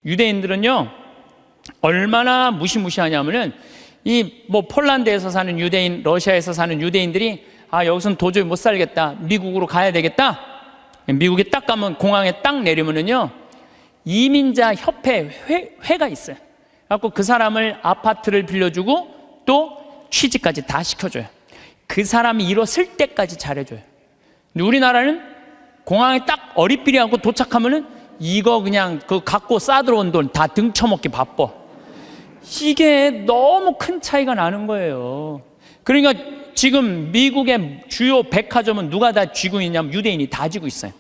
유대인들은요, 얼마나 무시무시하냐면은, 폴란드에서 사는 유대인, 러시아에서 사는 유대인들이, 여기서는 도저히 못 살겠다, 미국으로 가야 되겠다. 미국에 딱 가면, 공항에 딱 내리면은요, 이민자 협회 회가 있어요. 그래갖고 그 사람을 아파트를 빌려주고 또 취직까지 다 시켜줘요. 그 사람이 일었을 때까지 잘해줘요. 근데 우리나라는 공항에 딱 어리삐리하고 도착하면은 이거 그냥 그 갖고 싸들어온 돈 다 등쳐먹기 바빠. 이게 너무 큰 차이가 나는 거예요. 그러니까 지금 미국의 주요 백화점은 누가 다 쥐고 있냐면 유대인이 다 쥐고 있어요.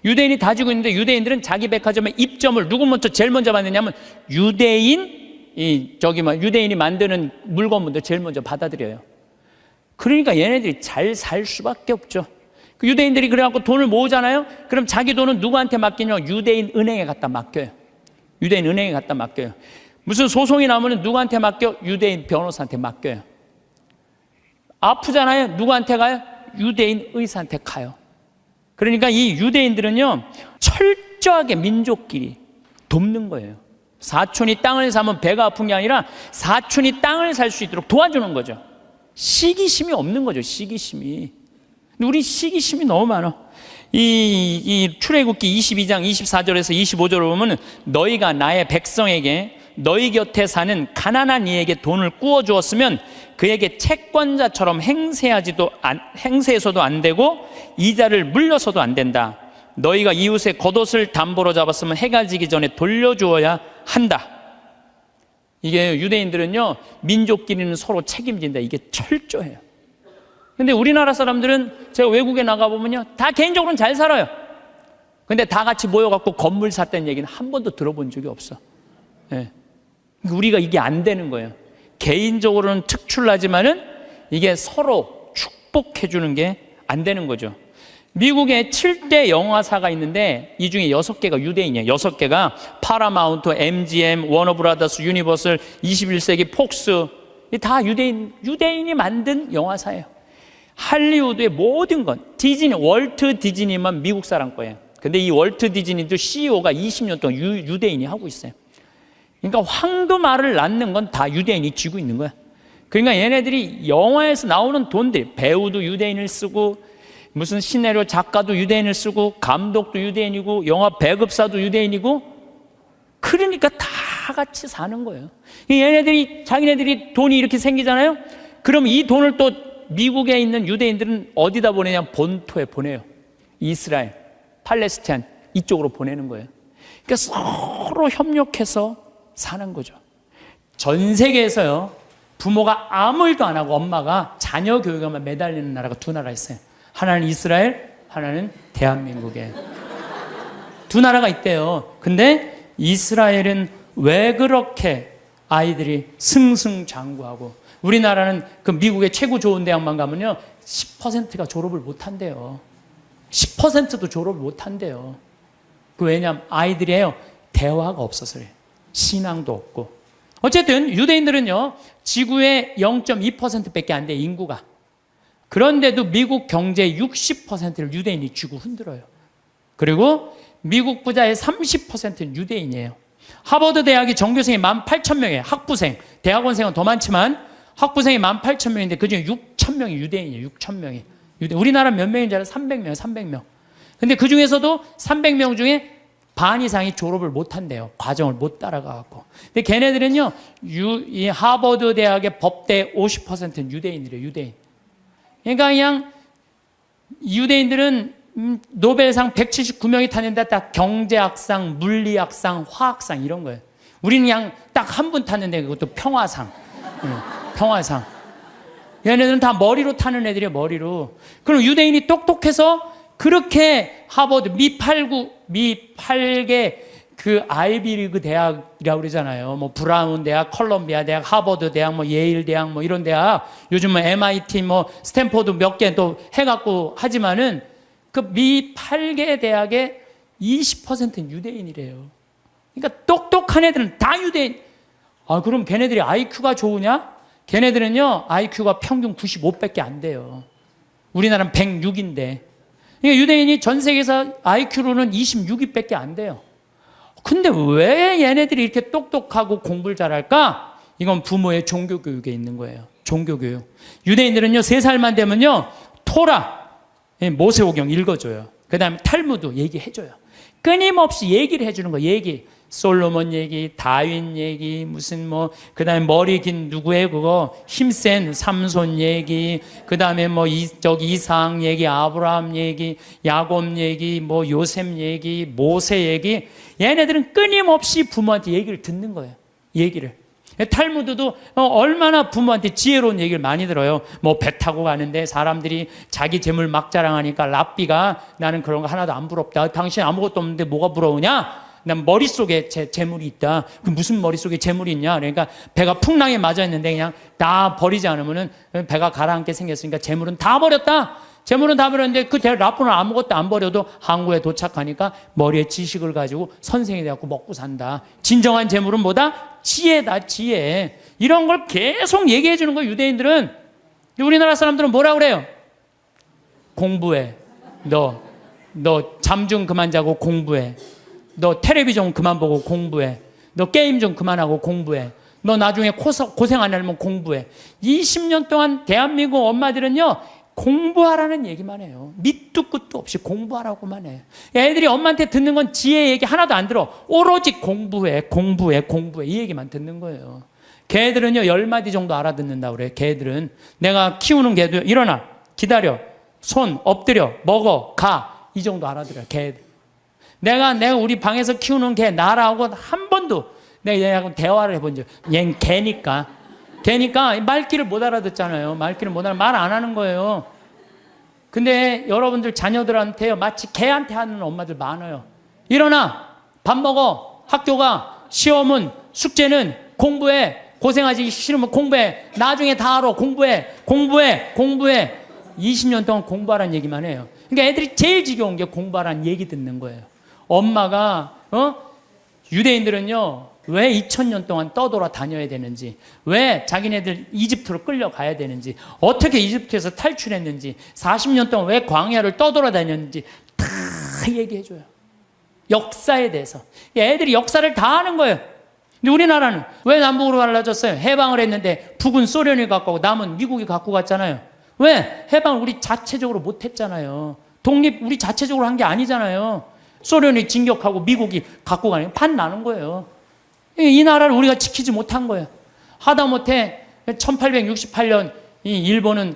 유대인이 다 쥐고 있는데, 유대인들은 자기 백화점의 입점을 누구 제일 먼저 받느냐면 유대인이 만드는 물건부터 제일 먼저 받아들여요. 그러니까 얘네들이 잘 살 수밖에 없죠. 그 유대인들이 그래갖고 돈을 모으잖아요. 그럼 자기 돈은 누구한테 맡기냐? 유대인 은행에 갖다 맡겨요. 유대인 은행에 갖다 맡겨요. 무슨 소송이 나오면 누구한테 맡겨? 유대인 변호사한테 맡겨요. 아프잖아요. 누구한테 가요? 유대인 의사한테 가요. 그러니까 이 유대인들은요, 철저하게 민족끼리 돕는 거예요. 사촌이 땅을 사면 배가 아픈 게 아니라 사촌이 땅을 살 수 있도록 도와주는 거죠. 시기심이 없는 거죠, 시기심이. 우리 시기심이 너무 많아. 이 출애굽기 22장 24절에서 25절을 보면, 너희가 나의 백성에게 너희 곁에 사는 가난한 이에게 돈을 꾸어 주었으면 그에게 채권자처럼 행세해서도 안 되고 이자를 물려서도 안 된다. 너희가 이웃의 겉옷을 담보로 잡았으면 해가 지기 전에 돌려주어야 한다. 이게 유대인들은요, 민족끼리는 서로 책임진다. 이게 철저해요. 근데 우리나라 사람들은 제가 외국에 나가보면요, 다 개인적으로는 잘 살아요. 근데 다 같이 모여갖고 건물 샀다는 얘기는 한 번도 들어본 적이 없어. 네. 우리가 이게 안 되는 거예요. 개인적으로는 특출나지만은 이게 서로 축복해주는 게 안 되는 거죠. 미국에 7대 영화사가 있는데 이 중에 6개가 유대인이에요. 6개가 파라마운트, MGM, 워너브라더스, 유니버설, 21세기 폭스, 다 유대인이 만든 영화사예요. 할리우드의 모든 건, 디즈니, 월트 디즈니만 미국 사람 거예요. 근데 이 월트 디즈니도 CEO가 20년 동안 유대인이 하고 있어요. 그러니까 황도말을 낳는 건 다 유대인이 쥐고 있는 거야. 그러니까 얘네들이 영화에서 나오는 돈들, 배우도 유대인을 쓰고, 무슨 시나리오 작가도 유대인을 쓰고, 감독도 유대인이고, 영화 배급사도 유대인이고, 그러니까 다 같이 사는 거예요. 자기네들이 돈이 이렇게 생기잖아요. 그럼 이 돈을 또 미국에 있는 유대인들은 어디다 보내냐? 본토에 보내요. 이스라엘, 팔레스타인 이쪽으로 보내는 거예요. 그러니까 서로 협력해서 사는 거죠. 전 세계에서요, 부모가 아무 일도 안 하고 엄마가 자녀 교육에만 매달리는 나라가 두 나라 있어요. 하나는 이스라엘, 하나는 대한민국에. 두 나라가 있대요. 근데 이스라엘은 왜 그렇게 아이들이 승승장구하고, 우리나라는 그 미국의 최고 좋은 대학만 가면요, 10%가 졸업을 못 한대요. 10%도 졸업을 못 한대요. 왜냐하면 아이들이에요, 대화가 없어서 그래요. 신앙도 없고. 어쨌든 유대인들은요, 지구의 0.2%밖에 안 돼, 인구가. 그런데도 미국 경제의 60%를 유대인이 쥐고 흔들어요. 그리고 미국 부자의 30%는 유대인이에요. 하버드 대학이 전교생이 18,000명이에요. 학부생, 대학원생은 더 많지만 학부생이 18,000명인데 그중에 6,000명이 유대인이에요. 6,000명이. 우리나라 몇 명인 줄 알아요? 300명, 300명. 근데 그 중에서도 300명 중에 반 이상이 졸업을 못 한대요. 과정을 못 따라가고. 근데 걔네들은요, 이 하버드 대학의 법대 50%는 유대인이래요, 유대인. 그러니까 그냥 유대인들은 노벨상 179명이 탔는데 딱 경제학상, 물리학상, 화학상 이런 거예요. 우리는 그냥 딱 한 분 탔는데 그것도 평화상. 평화상. 얘네들은 다 머리로 타는 애들이에요, 머리로. 그럼 유대인이 똑똑해서 그렇게 하버드, 미 8개 그 아이비리그 대학이라고 그러잖아요. 뭐 브라운 대학, 컬럼비아 대학, 하버드 대학, 뭐 예일 대학, 뭐 이런 대학, 요즘은 MIT, 뭐 스탠포드 몇 개 또 해갖고 하지만은 그 미 8개 대학의 20%는 유대인이래요. 그러니까 똑똑한 애들은 다 유대인. 그럼 걔네들이 IQ가 좋으냐? 걔네들은요, IQ가 평균 95밖에 안 돼요. 우리나라는 106인데. 그러니까 유대인이 전 세계에서 IQ로는 26위밖에 안 돼요. 근데 왜 얘네들이 이렇게 똑똑하고 공부를 잘할까? 이건 부모의 종교교육에 있는 거예요. 종교교육. 유대인들은요, 3살만 되면요, 토라, 모세오경 읽어줘요. 그 다음에 탈무드 얘기해줘요. 끊임없이 얘기를 해주는 거예요. 얘기. 솔로몬 얘기, 다윈 얘기, 무슨 뭐, 그 다음에 머리 긴 누구의 그거, 힘센 삼손 얘기, 그 다음에 뭐, 이삭 얘기, 아브라함 얘기, 야곱 얘기, 뭐, 요셉 얘기, 모세 얘기. 얘네들은 끊임없이 부모한테 얘기를 듣는 거예요. 얘기를. 탈무드도 얼마나 부모한테 지혜로운 얘기를 많이 들어요. 뭐 배 타고 가는데 사람들이 자기 재물 막 자랑하니까 랍비가 나는 그런 거 하나도 안 부럽다. 당신 아무것도 없는데 뭐가 부러우냐? 난 머릿속에 재물이 있다. 그 무슨 머릿속에 재물이 있냐? 그러니까 배가 풍랑에 맞아 있는데 그냥 다 버리지 않으면은 배가 가라앉게 생겼으니까 재물은 다 버렸다. 재물은 다 버렸는데 그 랍비는 아무것도 안 버려도 항구에 도착하니까 머리에 지식을 가지고 선생이 돼갖고 먹고 산다. 진정한 재물은 뭐다? 지혜다, 지혜. 이런 걸 계속 얘기해 주는 거예요, 유대인들은. 우리나라 사람들은 뭐라 그래요? 공부해. 너 잠 좀 그만 자고 공부해. 너 텔레비전 그만 보고 공부해. 너 게임 좀 그만하고 공부해. 너 나중에 고생 안 하려면 공부해. 20년 동안 대한민국 엄마들은요, 공부하라는 얘기만 해요. 밑도 끝도 없이 공부하라고만 해. 애들이 엄마한테 듣는 건 지혜 얘기 하나도 안 들어. 오로지 공부해. 이 얘기만 듣는 거예요. 개들은요, 10마디 정도 알아듣는다고 그래. 개들은. 내가 키우는 개도 일어나, 기다려, 손, 엎드려, 먹어, 가. 이 정도 알아들어요, 개들. 내가 우리 방에서 키우는 개, 나라고 한 번도 내가 얘하고 대화를 해본 적. 얘는 개니까 말귀를 못 알아듣잖아요. 말귀를 못 말 안 하는 거예요. 근데 여러분들 자녀들한테요, 마치 개한테 하는 엄마들 많아요. 일어나, 밥 먹어, 학교 가, 시험은, 숙제는, 공부해, 고생하기 싫으면 공부해, 나중에 다 알아, 공부해. 20년 동안 공부하라는 얘기만 해요. 그러니까 애들이 제일 지겨운 게 공부하라는 얘기 듣는 거예요. 엄마가 유대인들은요, 왜 2000년 동안 떠돌아 다녀야 되는지, 왜 자기네들 이집트로 끌려가야 되는지, 어떻게 이집트에서 탈출했는지, 40년 동안 왜 광야를 떠돌아 다녔는지 다 얘기해줘요. 역사에 대해서. 애들이 역사를 다 아는 거예요. 근데 우리나라는 왜 남북으로 갈라졌어요? 해방을 했는데 북은 소련이 갖고 가고 남은 미국이 갖고 갔잖아요. 왜? 해방을 우리 자체적으로 못했잖아요. 독립 우리 자체적으로 한 게 아니잖아요. 소련이 진격하고 미국이 갖고 가는 판 나는 거예요. 이 나라를 우리가 지키지 못한 거예요. 하다못해 1868년 이 일본은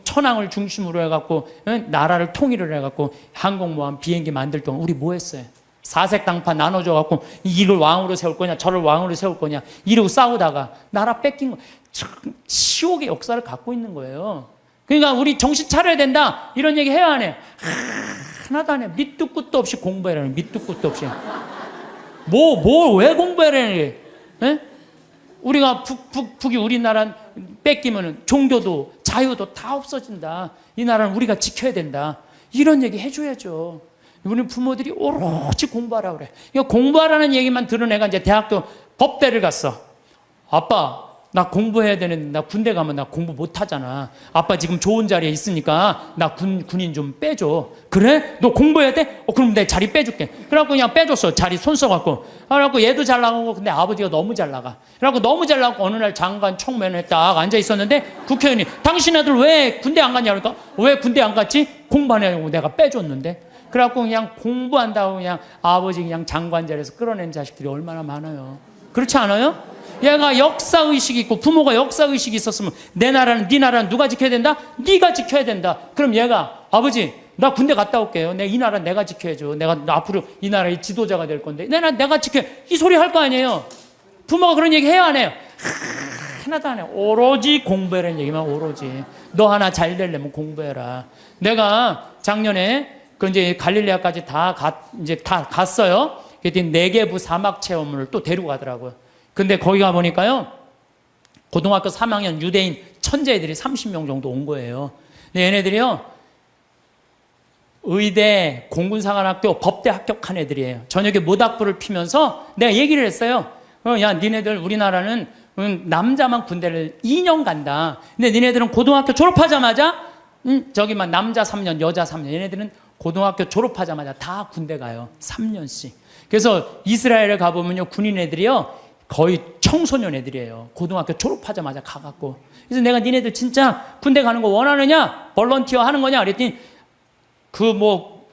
천황을 중심으로 해갖고 나라를 통일을 해갖고 항공모함 비행기 만들 동안 우리 뭐 했어요? 사색당파 나눠줘갖고 이를 왕으로 세울 거냐 저를 왕으로 세울 거냐 이러고 싸우다가 나라 뺏긴 거. 치욕의 역사를 갖고 있는 거예요. 그러니까 우리 정신 차려야 된다 이런 얘기 해야 안 해요? 하나도 안 해요. 밑도 끝도 없이 공부해라는 밑도 끝도 없이. 왜 공부해라는 게? 우리가 북이 우리나라 뺏기면 종교도 자유도 다 없어진다. 이 나라는 우리가 지켜야 된다. 이런 얘기 해줘야죠. 우리 부모들이 오로지 공부하라 그래. 그러니까 공부하라는 얘기만 들은 애가 이제 대학교 법대를 갔어. 아빠, 나 공부해야 되는데 나 군대 가면 나 공부 못 하잖아. 아빠 지금 좋은 자리에 있으니까 나 군인 좀 빼줘. 그래? 너 공부해야 돼? 그럼 내 자리 빼줄게. 그래갖고 그냥 빼줬어. 자리 손 써갖고. 그래갖고 얘도 잘 나가고 근데 아버지가 너무 잘 나가. 그래갖고 너무 잘 나가고 어느 날 장관 청문회에 딱 앉아 있었는데 국회의원이 당신 아들 왜 군대 안 갔냐 그러니까 왜 군대 안 갔지? 공부하냐고 내가 빼줬는데. 그래갖고 그냥 공부한다고 그냥 아버지 그냥 장관 자리에서 끌어낸 자식들이 얼마나 많아요. 그렇지 않아요? 얘가 역사의식이 있고 부모가 역사의식이 있었으면 내 나라는 네 나라는 누가 지켜야 된다? 네가 지켜야 된다. 그럼 얘가 아버지 나 군대 갔다 올게요. 이 나라 내가 지켜야죠. 내가 앞으로 이 나라의 지도자가 될 건데 내가 지켜. 이 소리 할 거 아니에요. 부모가 그런 얘기 해야 안 해요? 하나도 안 해요. 오로지 공부해라는 얘기만 오로지. 너 하나 잘 되려면 공부해라. 내가 작년에 그 이제 갈릴레아까지 다 갔어요. 그랬더니 네게부 사막 체험을 또 데리고 가더라고요. 근데 거기 가보니까요, 고등학교 3학년 유대인 천재애들이 30명 정도 온 거예요. 근데 얘네들이요, 의대, 공군사관학교, 법대 합격한 애들이에요. 저녁에 모닥불을 피면서 내가 얘기를 했어요. 야, 니네들 우리나라는 남자만 군대를 2년 간다. 근데 니네들은 고등학교 졸업하자마자 저기만 남자 3년, 여자 3년. 얘네들은 고등학교 졸업하자마자 다 군대 가요. 3년씩. 그래서 이스라엘에 가보면요, 군인 애들이요, 거의 청소년 애들이에요. 고등학교 졸업하자마자 가갖고. 그래서 내가 니네들 진짜 군대 가는 거 원하느냐? 볼런티어 하는 거냐? 그랬더니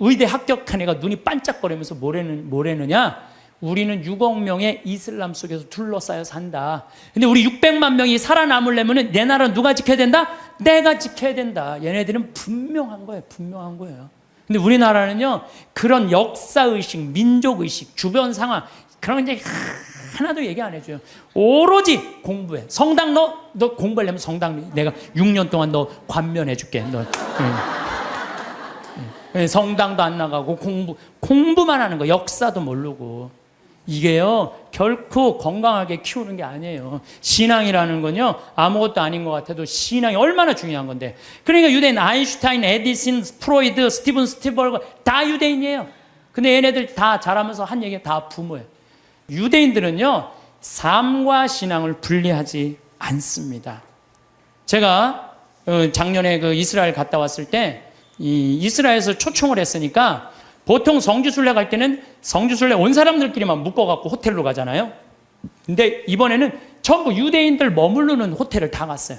의대 합격한 애가 눈이 반짝거리면서 뭐래느냐? 우리는 6억 명의 이슬람 속에서 둘러싸여 산다. 근데 우리 600만 명이 살아남으려면 내 나라는 누가 지켜야 된다? 내가 지켜야 된다. 얘네들은 분명한 거예요. 분명한 거예요. 근데 우리나라는요, 그런 역사의식, 민족의식, 주변 상황, 그런 거 이제 하나도 얘기 안 해줘요. 오로지 공부해. 성당 너 공부하려면 성당 내가 6년 동안 너 관면해줄게. 성당도 안 나가고 공부만 하는 거, 역사도 모르고. 이게요, 결코 건강하게 키우는 게 아니에요. 신앙이라는 건요, 아무것도 아닌 것 같아도 신앙이 얼마나 중요한 건데. 그러니까 유대인, 아인슈타인, 에디슨, 프로이드, 스티븐 스티벌거 다 유대인이에요. 근데 얘네들 다 자라면서 한 얘기가 다 부모예요. 유대인들은요, 삶과 신앙을 분리하지 않습니다. 제가 작년에 이스라엘 갔다 왔을 때, 이스라엘에서 초청을 했으니까 보통 성지순례 갈 때는 성지순례 온 사람들끼리만 묶어갖고 호텔로 가잖아요. 근데 이번에는 전부 유대인들 머무르는 호텔을 다 갔어요.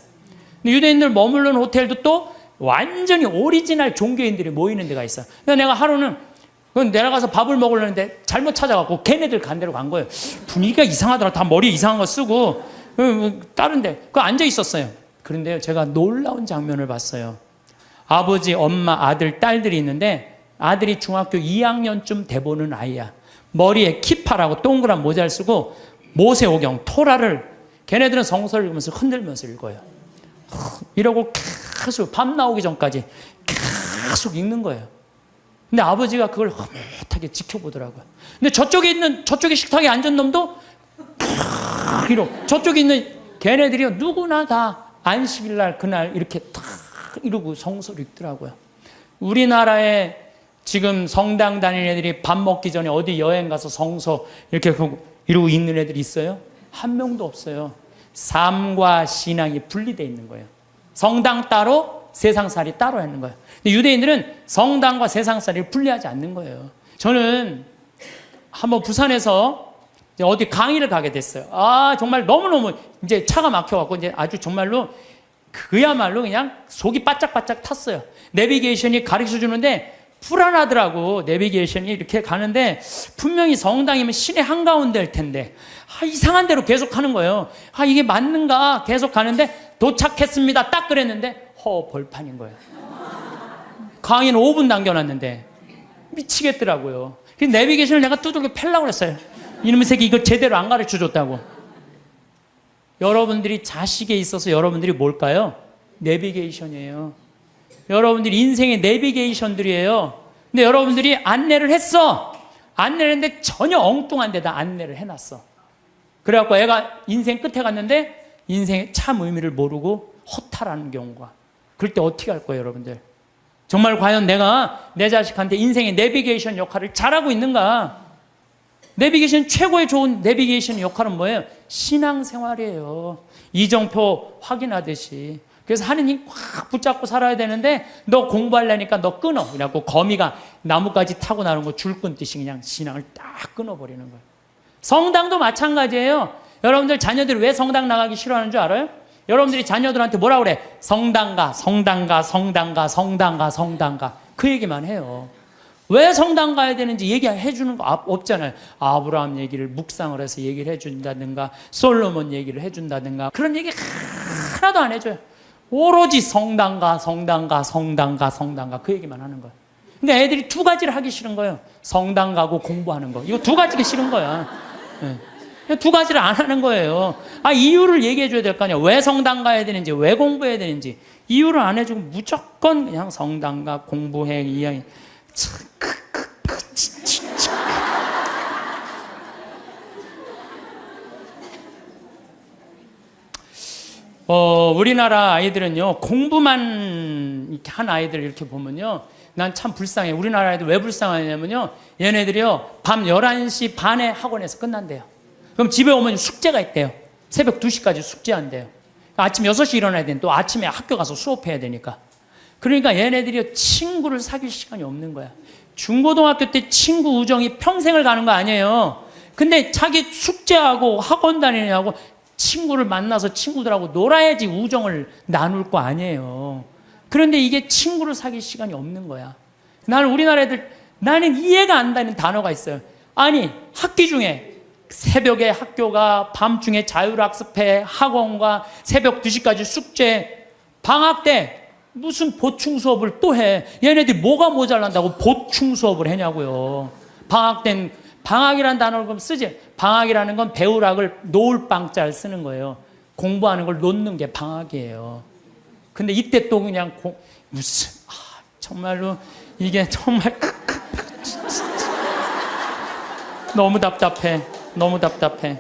근데 유대인들 머무르는 호텔도 또 완전히 오리지널 종교인들이 모이는 데가 있어요. 그래서 내가 하루는 내려가서 밥을 먹으려는데 잘못 찾아갖고 걔네들 간 데로 간 거예요. 분위기가 이상하더라. 다 머리 이상한 거 쓰고 다른 데 앉아 있었어요. 그런데요, 제가 놀라운 장면을 봤어요. 아버지, 엄마, 아들, 딸들이 있는데 아들이 중학교 2학년쯤 돼보는 아이야. 머리에 키파라고 동그란 모자를 쓰고 모세오경, 토라를 걔네들은 성서를 읽으면서 흔들면서 읽어요. 이러고 계속 밤 나오기 전까지 계속 읽는 거예요. 근데 아버지가 그걸 흐뭇하게 지켜보더라고요. 근데 저쪽에 식탁에 앉은 놈도 이러고, 저쪽에 있는 걔네들이요, 누구나 다 안식일날 그날 이렇게 탁 이러고 성서를 읽더라고요. 우리나라에 지금 성당 다니는 애들이 밥 먹기 전에 어디 여행 가서 성서 이렇게 이러고 있는 애들이 있어요? 한 명도 없어요. 삶과 신앙이 분리되어 있는 거예요. 성당 따로, 세상살이 따로 하는 거예요. 근데 유대인들은 성당과 세상살이를 분리하지 않는 거예요. 저는 한번 부산에서 어디 강의를 가게 됐어요. 정말 너무너무 이제 차가 막혀갖고 이제 아주 정말로 그야말로 그냥 속이 바짝바짝 탔어요. 내비게이션이 가르쳐 주는데 불안하더라고. 내비게이션이 이렇게 가는데 분명히 성당이면 시내 한가운데일 텐데 이상한 대로 계속 하는 거예요. 이게 맞는가 계속 가는데 도착했습니다. 딱 그랬는데 벌판인 거예요. 강의는 5분 남겨놨는데 미치겠더라고요. 그래서 내비게이션을 내가 두들겨 펴려고 그랬어요. 이놈의 새끼 이걸 제대로 안 가르쳐 줬다고. 여러분들이 자식에 있어서 여러분들이 뭘까요? 내비게이션이에요. 여러분들이 인생의 내비게이션들이에요. 근데 여러분들이 안내를 했어. 안내를 했는데 전혀 엉뚱한 데다 안내를 해놨어. 그래갖고 애가 인생 끝에 갔는데 인생의 참 의미를 모르고 허탈하는 경우가. 그럴 때 어떻게 할 거예요, 여러분들? 정말 과연 내가 내 자식한테 인생의 내비게이션 역할을 잘하고 있는가? 내비게이션 최고의 좋은 내비게이션 역할은 뭐예요? 신앙생활이에요. 이정표 확인하듯이. 그래서 하느님 꽉 붙잡고 살아야 되는데 너 공부하려니까 너 끊어. 그래갖고 거미가 나뭇가지 타고 나오는 거 줄 끊듯이 그냥 신앙을 딱 끊어버리는 거예요. 성당도 마찬가지예요. 여러분들 자녀들이 왜 성당 나가기 싫어하는 줄 알아요? 여러분들이 자녀들한테 뭐라 그래? 성당가, 성당가, 성당가, 성당가, 성당가. 그 얘기만 해요. 왜 성당 가야 되는지 얘기해 주는 거 없잖아요. 아브라함 얘기를 묵상을 해서 얘기를 해준다든가 솔로몬 얘기를 해준다든가 그런 얘기 하나도 안 해줘요. 오로지 성당가, 성당가, 성당가, 성당가 그 얘기만 하는 거예요. 근데 애들이 두 가지를 하기 싫은 거예요. 성당 가고 공부하는 거. 이거 두 가지가 싫은 거야. 네. 두 가지를 안 하는 거예요. 이유를 얘기해 줘야 될 거 아니야. 왜 성당 가야 되는지, 왜 공부해야 되는지. 이유를 안 해주고 무조건 그냥 성당 가, 공부해, 이야기. 우리나라 아이들은요, 공부만 이렇게 한 아이들 이렇게 보면요, 난 참 불쌍해. 우리나라 아이들 왜 불쌍하냐면요, 얘네들이요, 밤 11시 반에 학원에서 끝난대요. 그럼 집에 오면 숙제가 있대요. 새벽 2시까지 숙제한대요. 아침 6시 일어나야 되는데 또 아침에 학교 가서 수업해야 되니까. 그러니까 얘네들이 친구를 사귈 시간이 없는 거야. 중고등학교 때 친구 우정이 평생을 가는 거 아니에요. 근데 자기 숙제하고 학원 다니느냐고 친구를 만나서 친구들하고 놀아야지 우정을 나눌 거 아니에요. 그런데 이게 친구를 사귈 시간이 없는 거야. 나는 우리나라 애들, 나는 이해가 안 되는 단어가 있어요. 아니, 학기 중에 새벽에 학교가, 밤중에 자율학습회, 학원과 새벽 2시까지 숙제, 방학 때 무슨 보충 수업을 또 해. 얘네들이 뭐가 모자란다고 보충 수업을 하냐고요. 방학 땐, 방학이라는 단어를 그럼 쓰지. 방학이라는 건 배우락을 놓을 방자를 쓰는 거예요. 공부하는 걸 놓는 게 방학이에요. 근데 이때 또 그냥 무슨, 정말로 이게 정말 너무 답답해. 너무 답답해.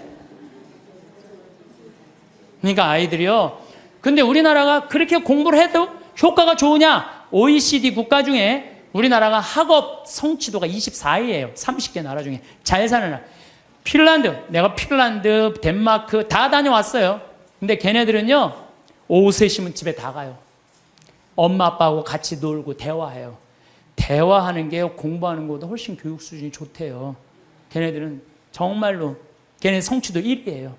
그러니까 아이들이요. 근데 우리나라가 그렇게 공부를 해도 효과가 좋으냐? OECD 국가 중에 우리나라가 학업 성취도가 24위예요. 30개 나라 중에. 잘 사는 나라. 핀란드, 내가 핀란드, 덴마크 다 다녀왔어요. 근데 걔네들은요, 오후 3시면 집에 다 가요. 엄마 아빠하고 같이 놀고 대화해요. 대화하는 게요, 공부하는 것보다 훨씬 교육 수준이 좋대요. 걔네들은 정말로, 걔네 성취도 1위예요.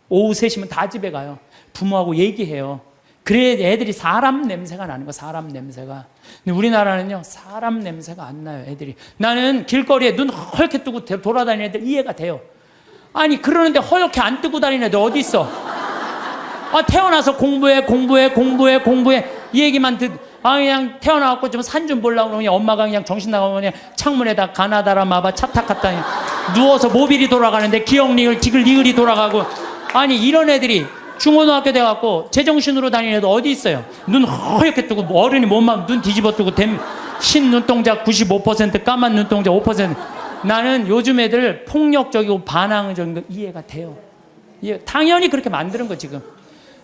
오후 3시면 다 집에 가요. 부모하고 얘기해요. 그래 애들이 사람 냄새가 나는 거, 사람 냄새가. 근데 우리나라는요, 사람 냄새가 안 나요, 애들이. 나는 길거리에 눈 허옇게 뜨고 돌아다니는 애들 이해가 돼요. 아니, 그러는데 허옇게 안 뜨고 다니는 애들 어디 있어? 태어나서 공부해. 이 얘기만 그냥 태어나갖고 좀 산 좀 보려고 그러면 엄마가 그냥 정신 나가면 그냥 창문에다 가나다라 마바 차탁 갖다 누워서 모빌이 돌아가는데 기억니을 지글니글이 돌아가고. 아니, 이런 애들이 중고등학교 돼갖고 제정신으로 다니는 애도 어디 있어요? 눈 허옇게 뜨고 어른이 몸만 눈 뒤집어 뜨고 흰 눈동자 95%, 까만 눈동자 5%. 나는 요즘 애들 폭력적이고 반항적인 거 이해가 돼요. 당연히 그렇게 만드는 거 지금.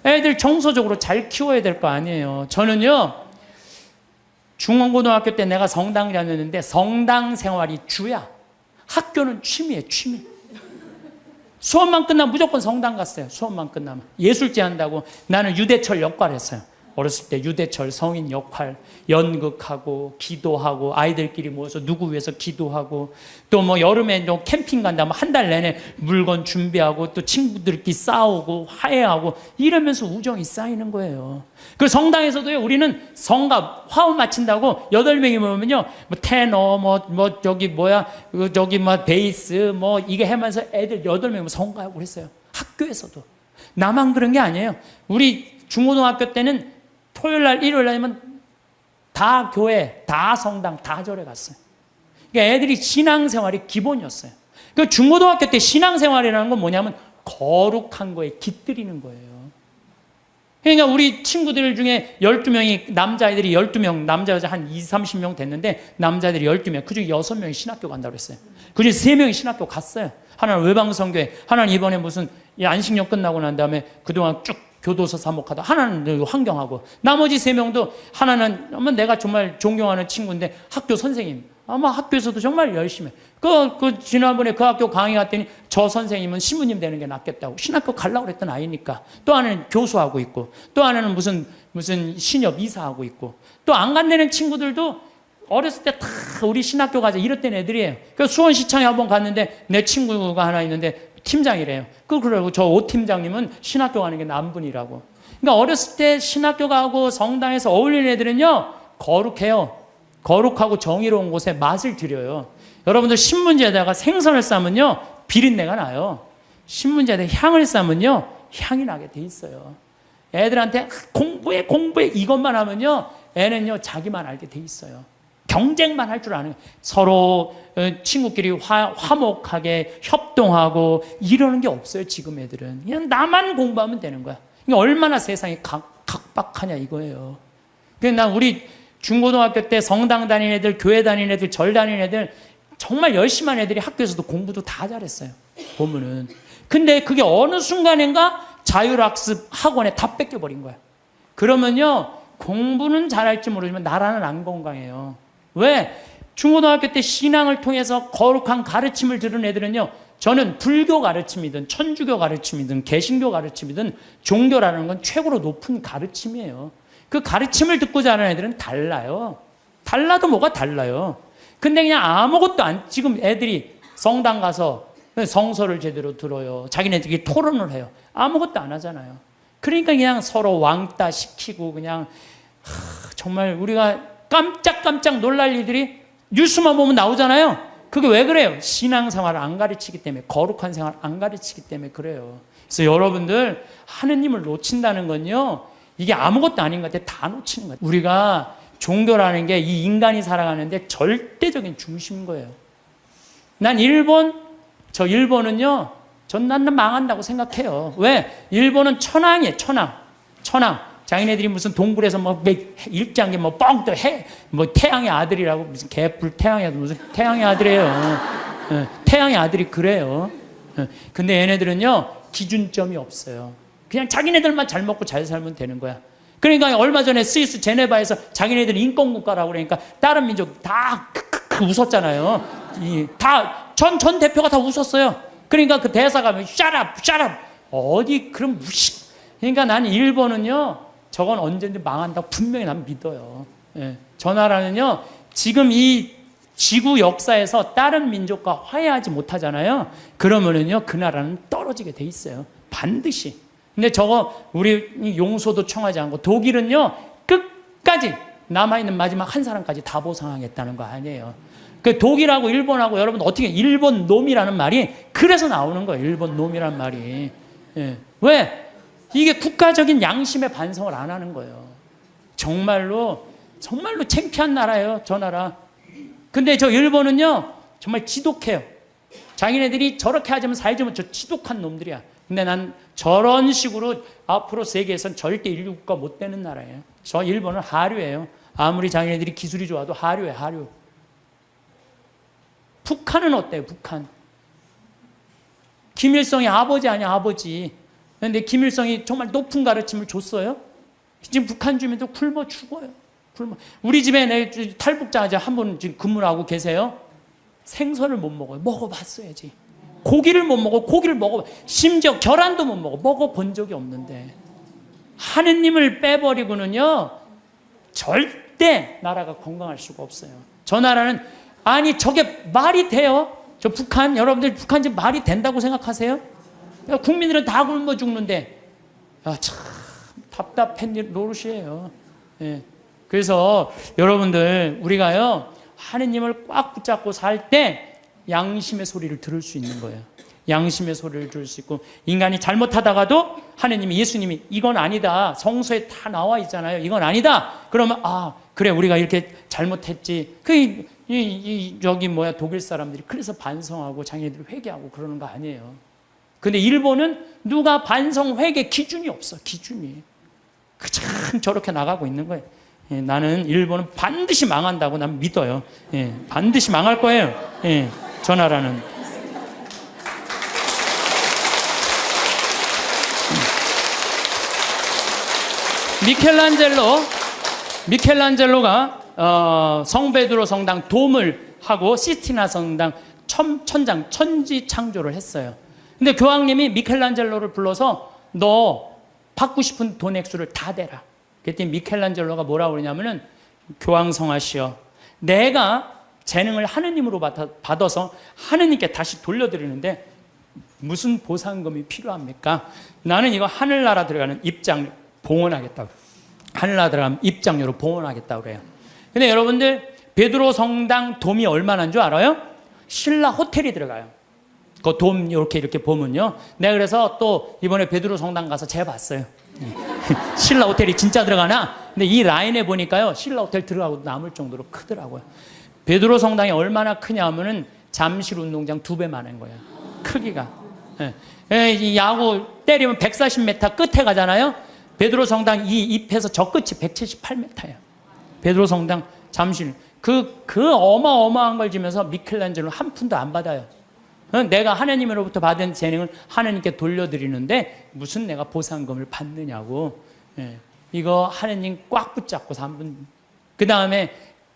애들 정서적으로 잘 키워야 될 거 아니에요. 저는요, 중고등학교 때 내가 성당 다녔는데 성당 생활이 주야. 학교는 취미예요, 취미. 수업만 끝나면 무조건 성당 갔어요. 수업만 끝나면. 예술제 한다고. 나는 유대철 역할 했어요. 어렸을 때 유대철 성인 역할, 연극하고 기도하고 아이들끼리 모여서 누구 위해서 기도하고 또 뭐 여름에 좀 캠핑 간다면 한 달 내내 물건 준비하고 또 친구들끼리 싸우고 화해하고 이러면서 우정이 쌓이는 거예요. 그 성당에서도요, 우리는 성가 화음 마친다고 8명이 모이면요, 뭐 테너 저기 베이스 이게 하면서 애들 8명이 성가하고 그랬어요. 학교에서도. 나만 그런 게 아니에요. 우리 중고등학교 때는 토요일 날, 일요일 날이면 다 교회, 다 성당, 다 절에 갔어요. 그러니까 애들이 신앙생활이 기본이었어요. 그 중고등학교 때 신앙생활이라는 건 뭐냐면 거룩한 거에 깃들이는 거예요. 그러니까 우리 친구들 중에 12명이, 남자애들이 12명, 남자, 여자 한 20, 30명 됐는데 남자애들이 12명, 그 중에 6명이 신학교 간다고 그랬어요. 그 중에 3명이 신학교 갔어요. 하나는 외방성교회, 하나는 이번에 무슨 안식년 끝나고 난 다음에 그동안 쭉 교도소 사목하다, 하나는 환경하고, 나머지 3명도 하나는 내가 정말 존경하는 친구인데 학교 선생님, 아마 학교에서도 정말 열심히 지난번에 그 학교 강의 갔더니 저 선생님은 신부님 되는 게 낫겠다고 신학교 가려고 그랬던 아이니까. 또 하나는 교수하고 있고, 또 하나는 무슨 신협 이사하고 있고, 또 안 간다는 친구들도 어렸을 때 다 우리 신학교 가자 이랬던 애들이에요. 그 수원시청에 한번 갔는데 내 친구가 하나 있는데 팀장이래요. 그러고 저 오 팀장님은 신학교 가는 게 남분이라고. 그러니까 어렸을 때 신학교 가고 성당에서 어울리는 애들은요, 거룩해요. 거룩하고 정의로운 곳에 맛을 들여요. 여러분들 신문지에다가 생선을 싸면요, 비린내가 나요. 신문지에다가 향을 싸면요, 향이 나게 돼 있어요. 애들한테 공부해 이것만 하면요, 애는요 자기만 알게 돼 있어요. 경쟁만 할 줄 아는 거예요. 서로 친구끼리 화목하게 협동하고 이러는 게 없어요. 지금 애들은 그냥 나만 공부하면 되는 거야. 그러니까 얼마나 세상이 각박하냐 이거예요. 그래서 난 우리 중고등학교 때 성당 다니는 애들, 교회 다니는 애들, 절 다니는 애들, 정말 열심한 애들이 학교에서도 공부도 다 잘했어요. 보면은. 근데 그게 어느 순간인가 자율학습 학원에 다 뺏겨버린 거야. 그러면요, 공부는 잘할지 모르지만 나라는 안 건강해요. 왜? 중고등학교 때 신앙을 통해서 거룩한 가르침을 들은 애들은요, 저는 불교 가르침이든 천주교 가르침이든 개신교 가르침이든 종교라는 건 최고로 높은 가르침이에요. 그 가르침을 듣고 자란 애들은 달라요. 달라도 뭐가 달라요. 근데 그냥 아무것도 지금 애들이 성당 가서 성서를 제대로 들어요. 자기네들끼리 토론을 해요. 아무것도 안 하잖아요. 그러니까 그냥 서로 왕따 시키고 그냥 정말 우리가 깜짝깜짝 놀랄 일들이 뉴스만 보면 나오잖아요. 그게 왜 그래요? 신앙생활을 안 가르치기 때문에, 거룩한 생활을 안 가르치기 때문에 그래요. 그래서 여러분들 하느님을 놓친다는 건요, 이게 아무것도 아닌 것 같아요. 다 놓치는 것 같아요. 우리가 종교라는 게 이 인간이 살아가는데 절대적인 중심인 거예요. 난 일본은요, 난 망한다고 생각해요. 왜? 일본은 천황이에요, 천황. 자기네들이 무슨 동굴에서 일장기 뻥 떠 태양의 아들이라고 무슨 개뿔 태양의 아들, 무슨 태양의 아들이에요. 태양의 아들이 그래요. 근데 얘네들은요, 기준점이 없어요. 그냥 자기네들만 잘 먹고 잘 살면 되는 거야. 그러니까 얼마 전에 스위스 제네바에서 자기네들 인권국가라고 그러니까 다른 민족 다 웃었잖아요. 전 대표가 다 웃었어요. 그러니까 그 대사가 shut up. 어디 그런 무식. 그러니까 나는 일본은요, 저건 언제든지 망한다고 분명히 난 믿어요. 예. 저 나라는요, 지금 이 지구 역사에서 다른 민족과 화해하지 못하잖아요. 그러면은요, 그 나라는 떨어지게 돼 있어요. 반드시. 근데 저거 우리 용서도 청하지 않고 독일은요, 끝까지 남아있는 마지막 한 사람까지 다 보상하겠다는 거 아니에요. 그 독일하고 일본하고 여러분 어떻게 일본 놈이라는 말이 그래서 나오는 거예요. 일본 놈이라는 말이. 예. 왜? 이게 국가적인 양심의 반성을 안 하는 거예요. 정말로 창피한 나라예요, 저 나라. 근데 저 일본은요, 정말 지독해요. 자기네들이 저렇게 하자면 살자면 저 지독한 놈들이야. 근데 난 저런 식으로 앞으로 세계에선 절대 인류 국가 못 되는 나라예요. 저 일본은 하류예요. 아무리 자기네들이 기술이 좋아도 하류예요, 하류. 북한은 어때요, 북한? 김일성이 아버지 아니야, 아버지. 근데 김일성이 정말 높은 가르침을 줬어요? 지금 북한 주민들 굶어 죽어요. 우리 집에 내 탈북자 한 분 지금 근무를 하고 계세요. 생선을 못 먹어요. 먹어봤어야지. 고기를 못 먹어. 고기를 먹어. 심지어 계란도 못 먹어. 먹어본 적이 없는데. 하느님을 빼버리고는요, 절대 나라가 건강할 수가 없어요. 저 나라는, 아니, 저게 말이 돼요? 저 북한, 여러분들 북한 지금 말이 된다고 생각하세요? 국민들은 다 굶어 죽는데, 참 답답한 노릇이에요. 예. 그래서 여러분들, 우리가요, 하느님을 꽉 붙잡고 살 때 양심의 소리를 들을 수 있는 거예요. 양심의 소리를 들을 수 있고, 인간이 잘못하다가도 하느님이, 예수님이 이건 아니다, 성서에 다 나와 있잖아요, 이건 아니다, 그러면 그래, 우리가 이렇게 잘못했지. 독일 사람들이 그래서 반성하고 자기네들 회개하고 그러는 거 아니에요. 근데 일본은 누가 반성 회개 기준이 없어, 기준이. 참 저렇게 나가고 있는 거예요. 예, 나는 일본은 반드시 망한다고 난 믿어요. 예, 반드시 망할 거예요. 예, 저 나라는. 미켈란젤로가 성베드로 성당 돔을 하고 시스티나 성당 천지 창조를 했어요. 근데 교황님이 미켈란젤로를 불러서 너 받고 싶은 돈 액수를 다 대라. 그랬더니 미켈란젤로가 뭐라고 그러냐면은, 교황성하시여, 내가 재능을 하느님으로 받아서 하느님께 다시 돌려드리는데 무슨 보상금이 필요합니까? 나는 이거 하늘나라 들어가는 입장 봉헌하겠다고. 하늘나라 들어가면 입장료로 봉헌하겠다고 그래요. 근데 여러분들, 베드로 성당 돔이 얼마나인 줄 알아요? 신라 호텔이 들어가요. 그 돔 이렇게 보면요. 내가 그래서 또 이번에 베드로 성당 가서 재봤어요. 신라 호텔이 진짜 들어가나? 근데 이 라인에 보니까요, 신라 호텔 들어가고 남을 정도로 크더라고요. 베드로 성당이 얼마나 크냐 하면은 잠실 운동장 2배만한 거예요. 크기가. 이 야구 때리면 140m 끝에 가잖아요. 베드로 성당 이 잎에서 저 끝이 178m예요. 베드로 성당 잠실. 그 어마어마한 걸 지면서 미켈란젤로 한 푼도 안 받아요. 내가 하나님으로부터 받은 재능을 하나님께 돌려드리는데 무슨 내가 보상금을 받느냐고. 예. 이거 하나님 꽉 붙잡고 3분. 그 다음에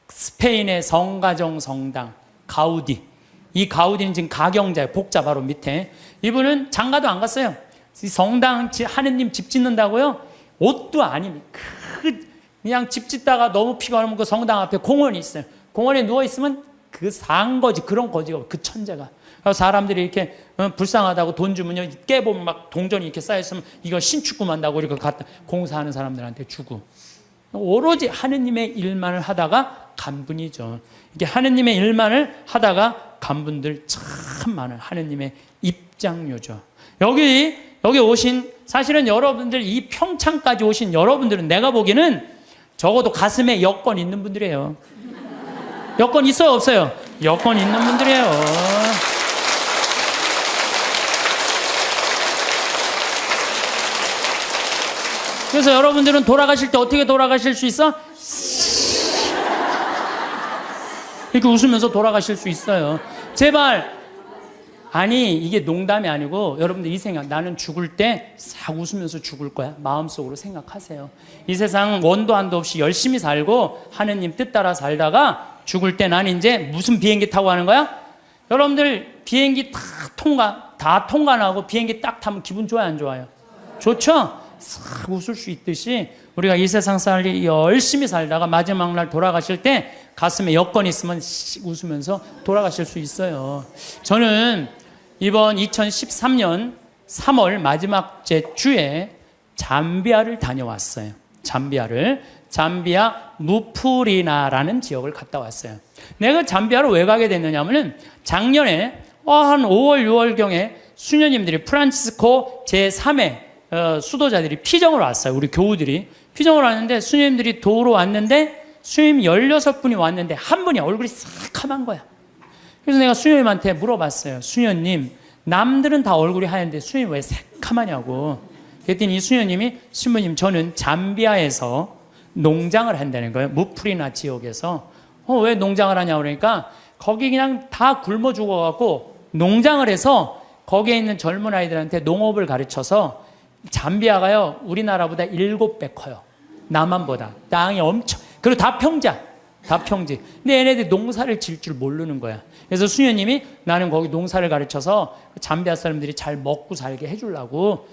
스페인의 성가정 성당 가우디. 이 가우디는 지금 가경자예요. 복자 바로 밑에. 이분은 장가도 안 갔어요. 이 성당 하나님 집 짓는다고요? 옷도 아닙니다. 그냥 집 짓다가 너무 피곤하면 그 성당 앞에 공원이 있어요. 공원에 누워있으면 그 그 산 거지, 그런 거지가 그 천재가. 사람들이 이렇게 불쌍하다고 돈 주면요, 깨보면 막 동전이 이렇게 쌓여있으면 이거 신축금 한다고 이렇게 갖다 공사하는 사람들한테 주고. 오로지 하느님의 일만을 하다가 간 분이죠. 이게 하느님의 일만을 하다가 간 분들 참 많은 하느님의 입장료죠. 여기 오신, 사실은 여러분들 이 평창까지 오신 여러분들은 내가 보기에는 적어도 가슴에 여권 있는 분들이에요. 여권 있어요, 없어요? 여권 있는 분들이에요. 그래서 여러분들은 돌아가실 때 어떻게 돌아가실 수 있어? 이렇게 웃으면서 돌아가실 수 있어요. 제발. 아니, 이게 농담이 아니고 여러분들 이 생각, 나는 죽을 때 싹 웃으면서 죽을 거야. 마음속으로 생각하세요. 이 세상 원도 한도 없이 열심히 살고 하느님 뜻 따라 살다가 죽을 때 난 이제 무슨 비행기 타고 가는 거야? 여러분들 비행기 다 통과하고 비행기 딱 타면 기분 좋아요, 안 좋아요? 좋죠? 싹 웃을 수 있듯이 우리가 이 세상 살이 열심히 살다가 마지막 날 돌아가실 때 가슴에 여권 있으면 웃으면서 돌아가실 수 있어요. 저는 이번 2013년 3월 마지막 주에 잠비아를 다녀왔어요. 잠비아 무프리나라는 지역을 갔다 왔어요. 내가 잠비아를 왜 가게 됐느냐면은 작년에 한 5월 6월경에 수녀님들이 프란치스코 제3회 수도자들이 피정을 왔어요. 우리 교우들이 피정을 왔는데 수녀님들이 도우러 왔는데 수녀님 16분이 왔는데 한 분이 얼굴이 새카만 거야. 그래서 내가 수녀님한테 물어봤어요. 수녀님, 남들은 다 얼굴이 하얀데 수녀님 왜 새카마냐고. 그랬더니 이 수녀님이, 신부님, 저는 잠비아에서 농장을 한다는 거예요. 무프리나 지역에서. 왜 농장을 하냐 그러니까 거기 그냥 다 굶어 죽어갖고 농장을 해서 거기에 있는 젊은 아이들한테 농업을 가르쳐서, 잠비아가요 우리나라보다 7배 커요. 남한보다. 땅이 엄청, 그리고 다 평지. 근데 얘네들이 농사를 질 줄 모르는 거야. 그래서 수녀님이 나는 거기 농사를 가르쳐서 잠비아 사람들이 잘 먹고 살게 해주려고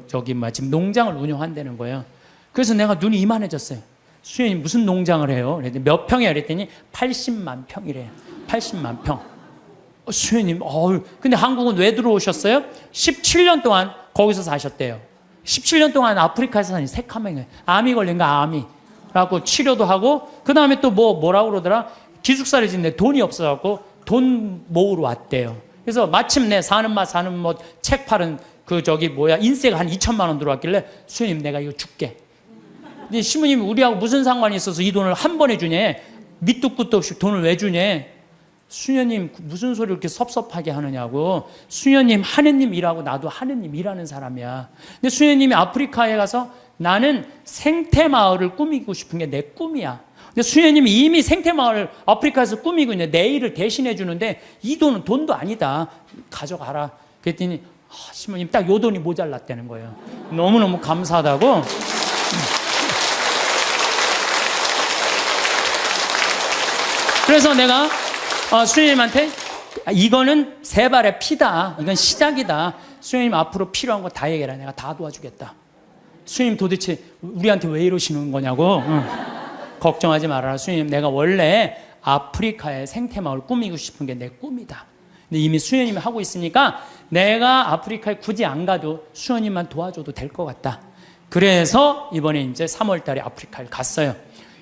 지금 농장을 운영한다는 거예요. 그래서 내가 눈이 이만해졌어요. 수녀님 무슨 농장을 해요? 그랬더니 몇 평이야? 그랬더니 80만 평이래요. 80만 평. 수녀님, 근데 한국은 왜 들어오셨어요? 17년 동안 거기서 사셨대요. 17년 동안 아프리카에서 사니 새카맹에 암이 걸린 거야, 암이. 그래갖고 치료도 하고, 그 다음에 또 뭐라고 그러더라? 기숙사를 짓는데 돈이 없어갖고 돈 모으러 왔대요. 그래서 마침내 사는 맛 책 팔은 인세가 한 2천만 원 들어왔길래, 수녀님 내가 이거 줄게. 근데 신부님이 우리하고 무슨 상관이 있어서 이 돈을 한 번에 주냐? 밑도 끝도 없이 돈을 왜 주냐? 수녀님 무슨 소리 이렇게 섭섭하게 하느냐고. 수녀님 하느님 일하고 나도 하느님 일하는 사람이야. 근데 수녀님이 아프리카에 가서 나는 생태마을을 꾸미고 싶은 게 내 꿈이야. 근데 수녀님이 이미 생태마을을 아프리카에서 꾸미고 있는데 내 일을 대신해 주는데 이 돈은 돈도 아니다. 가져가라. 그랬더니 신부님 딱 요 돈이 모자랐다는 거예요. 너무너무 감사하다고. 그래서 내가 수녀님한테 이거는 세 발의 피다. 이건 시작이다. 수녀님 앞으로 필요한 거 다 얘기해라. 내가 다 도와주겠다. 수녀님 도대체 우리한테 왜 이러시는 거냐고. 걱정하지 말아라. 수녀님 내가 원래 아프리카의 생태마을 꾸미고 싶은 게 내 꿈이다. 근데 이미 수녀님이 하고 있으니까 내가 아프리카에 굳이 안 가도 수녀님만 도와줘도 될 것 같다. 그래서 이번에 이제 3월 달에 아프리카를 갔어요.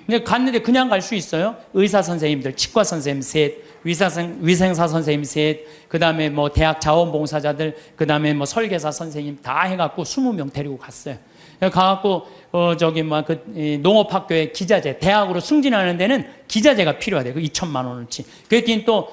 근데 갔는데 그냥 갈 수 있어요? 의사 선생님들, 치과 선생님 셋, 위생사 선생님 셋, 그 다음에 대학 자원봉사자들, 그 다음에 설계사 선생님 다 해갖고 20명 데리고 갔어요. 가갖고, 농업학교에 기자재, 대학으로 승진하는 데는 기자재가 필요하대. 2천만 원어치. 그랬더니 또,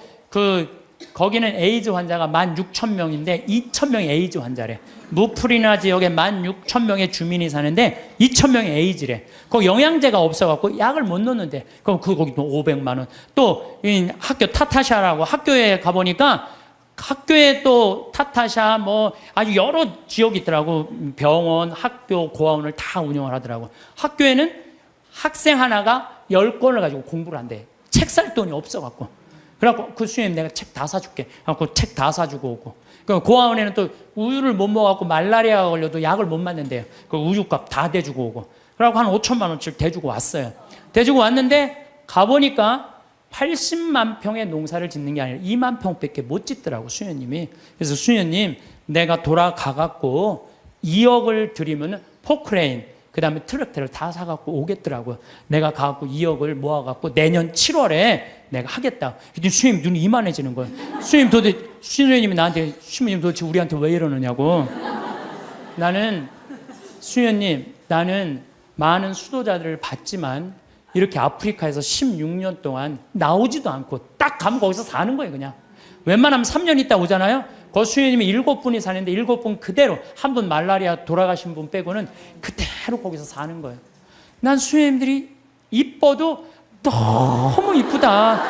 거기는 에이즈 환자가 16,000명인데 2,000명이 에이즈 환자래. 무프리나 지역에 16,000명의 주민이 사는데 2,000명이 에이즈래. 거기 영양제가 없어갖고 약을 못 넣는데. 그럼 거기 또 500만 원. 또 학교 타타샤라고 학교에 가보니까 학교에 또 타타샤 아주 여러 지역이 있더라고. 병원, 학교, 고아원을 다 운영을 하더라고. 학교에는 학생 하나가 10권을 가지고 공부를 한대. 책 살 돈이 없어갖고. 그래갖고 그 수녀님 내가 책 다 사줄게. 그래갖고 책 다 사주고 오고. 그 고아원에는 또 우유를 못 먹어갖고 말라리아가 걸려도 약을 못 맞는데요. 그 우유값 다 대주고 오고. 그래갖고 한 5천만 원씩 대주고 왔어요. 대주고 왔는데 가보니까 80만 평의 농사를 짓는 게 아니라 2만 평밖에 못 짓더라고, 수녀님이. 그래서 수녀님, 내가 돌아가갖고 2억을 드리면 포크레인, 그 다음에 트랙터를 다 사갖고 오겠더라고요. 내가 가갖고 2억을 모아갖고 내년 7월에 내가 하겠다. 그랬더니 수녀님 눈이 이만해지는 거예요. 수녀님이 나한테, 수녀님 도대체 우리한테 왜 이러느냐고. 나는, 수녀님, 나는 많은 수도자들을 봤지만 이렇게 아프리카에서 16년 동안 나오지도 않고 딱 가면 거기서 사는 거예요, 그냥. 웬만하면 3년 있다 오잖아요. 그 수녀님이 7분이 사는데 7분 그대로, 한 분 말라리아 돌아가신 분 빼고는 그대로 거기서 사는 거예요. 난 수녀님들이 이뻐도 너무 이쁘다.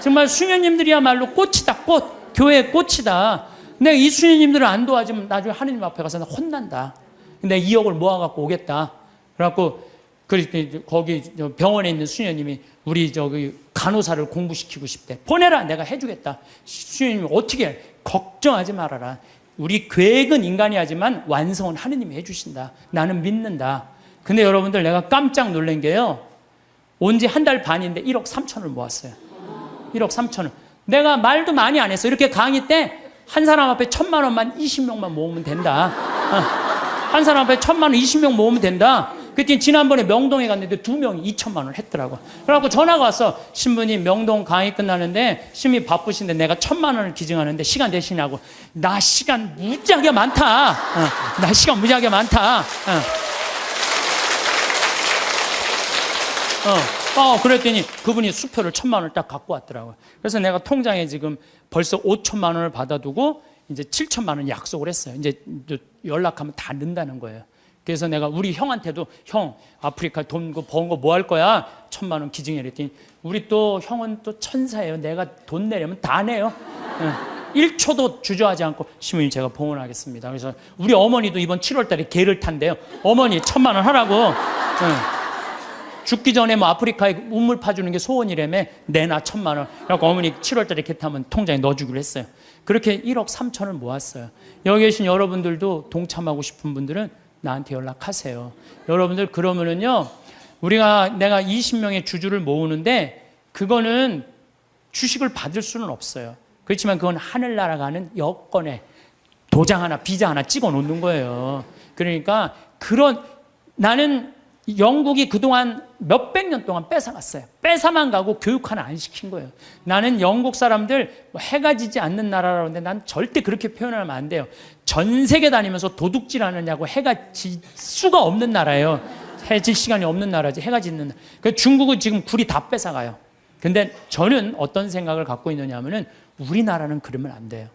정말 수녀님들이야말로 꽃이다, 꽃. 교회의 꽃이다. 내가 이 수녀님들을 안 도와주면 나중에 하느님 앞에 가서 나 혼난다. 내가 2억을 모아갖고 오겠다. 그래갖고 거기 병원에 있는 수녀님이 우리 간호사를 공부시키고 싶대. 보내라, 내가 해주겠다. 수녀님이 어떻게 해? 걱정하지 말아라. 우리 계획은 인간이 하지만 완성은 하느님이 해주신다. 나는 믿는다. 근데 여러분들, 내가 깜짝 놀란 게요, 온 지 한 달 반인데 1억 3천을 모았어요. 1억 3천을. 내가 말도 많이 안 했어. 이렇게 강의 때 한 사람 앞에 1,000만 원만 20명만 모으면 된다. 한 사람 앞에 1,000만 원 20명 모으면 된다. 그랬더니 지난번에 명동에 갔는데 2명이 2천만 원을 했더라고. 그래갖고 전화가 왔어. 신부님, 명동 강의 끝나는데 신부님 바쁘신데 내가 1,000만 원을 기증하는데 시간 되시냐고. 나 시간 무지하게 많다. 나 시간 무지하게 많다. 그랬더니 그분이 수표를 1,000만 원을 딱 갖고 왔더라고요. 그래서 내가 통장에 지금 벌써 5천만 원을 받아두고 이제 7천만 원 약속을 했어요. 이제 연락하면 다 넣는다는 거예요. 그래서 내가 우리 형한테도, 형, 아프리카 돈 번 거 뭐 할 거야? 1,000만 원 기증해. 그랬더니 우리 또 형은 또 천사예요. 내가 돈 내려면 다 내요. 1초도 주저하지 않고, 신부님 제가 봉헌하겠습니다. 그래서 우리 어머니도 이번 7월 달에 개를 탄대요. 어머니 1,000만 원 하라고. 죽기 전에 뭐 아프리카에 우물 파주는 게 소원이라며, 내놔 1,000만 원. 그래서 어머니 7월 달에 개 타면 통장에 넣어주기로 했어요. 그렇게 1억 3천을 모았어요. 여기 계신 여러분들도 동참하고 싶은 분들은 나한테 연락하세요. 여러분들, 그러면은요, 내가 20명의 주주를 모으는데 그거는 주식을 받을 수는 없어요. 그렇지만 그건 하늘나라 가는 여권에 도장 하나, 비자 하나 찍어 놓는 거예요. 그러니까 나는 영국이 그동안 몇백 년 동안 뺏어갔어요. 뺏어만 가고 교육 하나 안 시킨 거예요. 나는 영국 사람들 해가 지지 않는 나라라고 하는데 난 절대 그렇게 표현하면 안 돼요. 전 세계 다니면서 도둑질 하느냐고. 해가 질 수가 없는 나라예요. 해 질 시간이 없는 나라지, 해가 짓는 나라. 그래서 중국은 지금 굴이 다 뺏어가요. 근데 저는 어떤 생각을 갖고 있느냐 하면은, 우리나라는 그러면 안 돼요.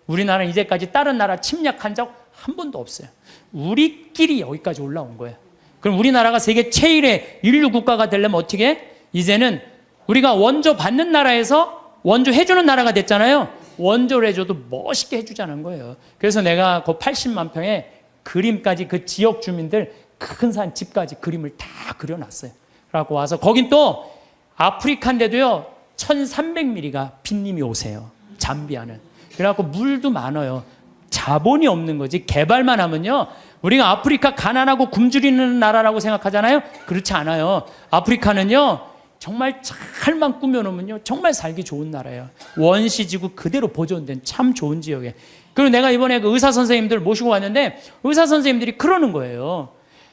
우리나라는 이제까지 다른 나라 침략한 적 한 번도 없어요. 우리끼리 여기까지 올라온 거예요. 그럼 우리나라가 세계 최일의 인류 국가가 되려면 어떻게 해? 이제는 우리가 원조 받는 나라에서 원조 해주는 나라가 됐잖아요. 원조를 해줘도 멋있게 해주자는 거예요. 그래서 내가 그 80만 평에 그림까지, 그 지역 주민들 큰 산 집까지 그림을 다 그려놨어요. 그래갖고 와서, 거긴 또 아프리카인데도요 1300mm가 빈님이 오세요. 잠비아는. 그래갖고 물도 많아요. 자본이 없는 거지. 개발만 하면요, 우리가 아프리카 가난하고 굶주리는 나라라고 생각하잖아요. 그렇지 않아요. 아프리카는요, 정말 잘만 꾸며놓으면요, 정말 살기 좋은 나라예요. 원시지구 그대로 보존된 참 좋은 지역에. 그리고 내가 이번에 그 의사 선생님들 모시고 왔는데, 의사 선생님들이 그러는 거예요.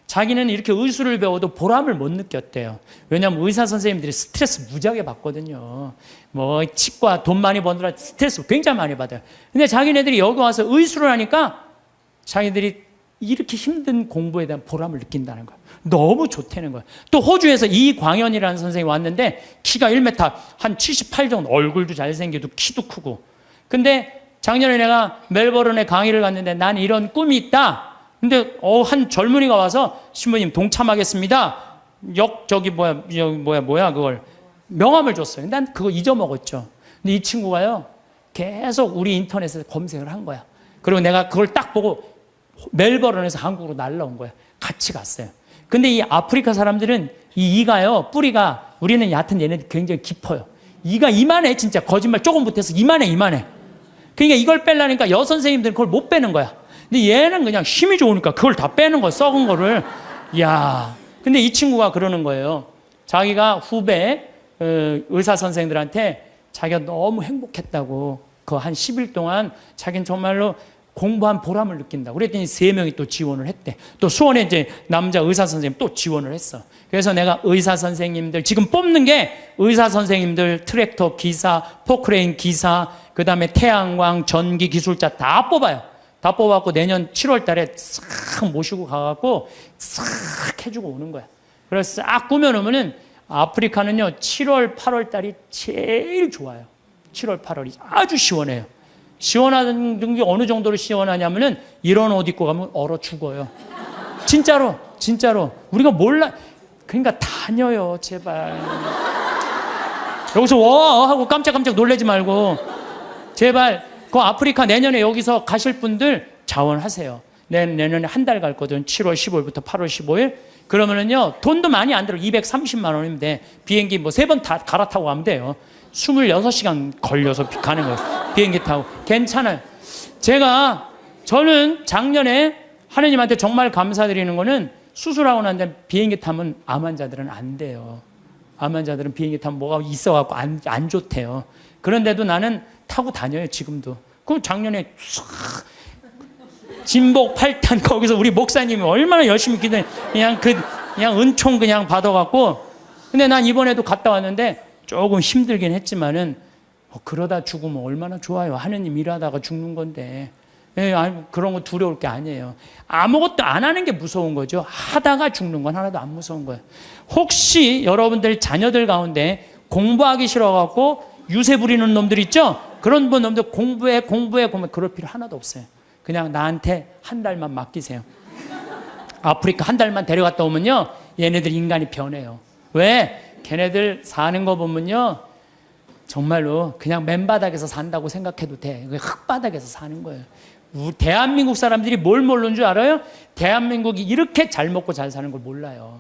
자기는 이렇게 의술을 배워도 보람을 못 느꼈대요. 왜냐하면 의사 선생님들이 스트레스 무지하게 받거든요. 뭐 치과 돈 많이 버느라 스트레스 굉장히 많이 받아요. 근데 자기네들이 여기 와서 의술을 하니까 자기들이 이렇게 힘든 공부에 대한 보람을 느낀다는 거예요. 너무 좋다는 거예요. 또 호주에서 이광현이라는 선생님이 왔는데 키가 1m 한 78 정도, 얼굴도 잘생기고 키도 크고. 근데 작년에 내가 멜버른에 강의를 갔는데, 난 이런 꿈이 있다. 근데 한 젊은이가 와서, 신부님 동참하겠습니다. 그걸 명함을 줬어요. 난 그거 잊어먹었죠. 근데 이 친구가요, 계속 우리 인터넷에서 검색을 한 거야. 그리고 내가 그걸 딱 보고 멜버른에서 한국으로 날라온 거야. 같이 갔어요. 근데 이 아프리카 사람들은 이 이가요, 뿌리가, 우리는 얕은 얘네들 굉장히 깊어요. 이가 이만해. 진짜 거짓말 조금 못해서 이만해. 그러니까 이걸 빼려니까 여선생님들은 그걸 못 빼는 거야. 근데 얘는 그냥 힘이 좋으니까 그걸 다 빼는 거야, 썩은 거를. 이야. 근데 이 친구가 그러는 거예요. 자기가 후배, 의사 선생들한테 자기가 너무 행복했다고 그 한 10일 동안 자기는 정말로 공부한 보람을 느낀다. 그랬더니 3명이 또 지원을 했대. 또 수원에 이제 남자 의사 선생님 또 지원을 했어. 그래서 내가 의사 선생님들 지금 뽑는 게 의사 선생님들, 트랙터 기사, 포크레인 기사, 그 다음에 태양광, 전기 기술자 다 뽑아요. 다 뽑아갖고 내년 7월 달에 싹 모시고 가갖고 싹 해주고 오는 거야. 그래서 싹 꾸며놓으면은 아프리카는요 7월, 8월 달이 제일 좋아요. 7월, 8월이 아주 시원해요. 시원한 게 어느 정도로 시원하냐면은 이런 옷 입고 가면 얼어 죽어요. 진짜로, 진짜로. 우리가 몰라. 그러니까 다녀요, 제발. 여기서 와 하고 깜짝깜짝 놀라지 말고 제발 그 아프리카 내년에 여기서 가실 분들 자원하세요. 내년에 한 달 갈 거든. 7월 15일부터 8월 15일. 그러면은요 돈도 많이 안 들어. 230만 원이면 돼. 비행기 뭐 3번 다 갈아타고 가면 돼요. 26시간 걸려서 가는 거예요. 비행기 타고. 괜찮아요. 저는 작년에 하느님한테 정말 감사드리는 거는 수술하고 난 다음에 비행기 타면 암 환자들은 안 돼요. 암 환자들은 비행기 타면 뭐가 있어갖고 안 좋대요. 그런데도 나는 타고 다녀요, 지금도. 그럼 작년에 싹 진복 8탄 거기서 우리 목사님이 얼마나 열심히 기도해. 그냥 은총 그냥 받아갖고. 근데 난 이번에도 갔다 왔는데 조금 힘들긴 했지만은 그러다 죽으면 얼마나 좋아요. 하느님 일하다가 죽는 건데. 그런 거 두려울 게 아니에요. 아무것도 안 하는 게 무서운 거죠. 하다가 죽는 건 하나도 안 무서운 거예요. 혹시 여러분들 자녀들 가운데 공부하기 싫어갖고 유세 부리는 놈들 있죠? 그런 놈들 공부해 그럴 필요 하나도 없어요. 그냥 나한테 한 달만 맡기세요. 아프리카 한 달만 데려갔다 오면요 얘네들 인간이 변해요. 왜? 걔네들 사는 거 보면요 정말로 그냥 맨바닥에서 산다고 생각해도 돼. 흙바닥에서 사는 거예요. 대한민국 사람들이 뭘 모르는 줄 알아요? 대한민국이 이렇게 잘 먹고 잘 사는 걸 몰라요.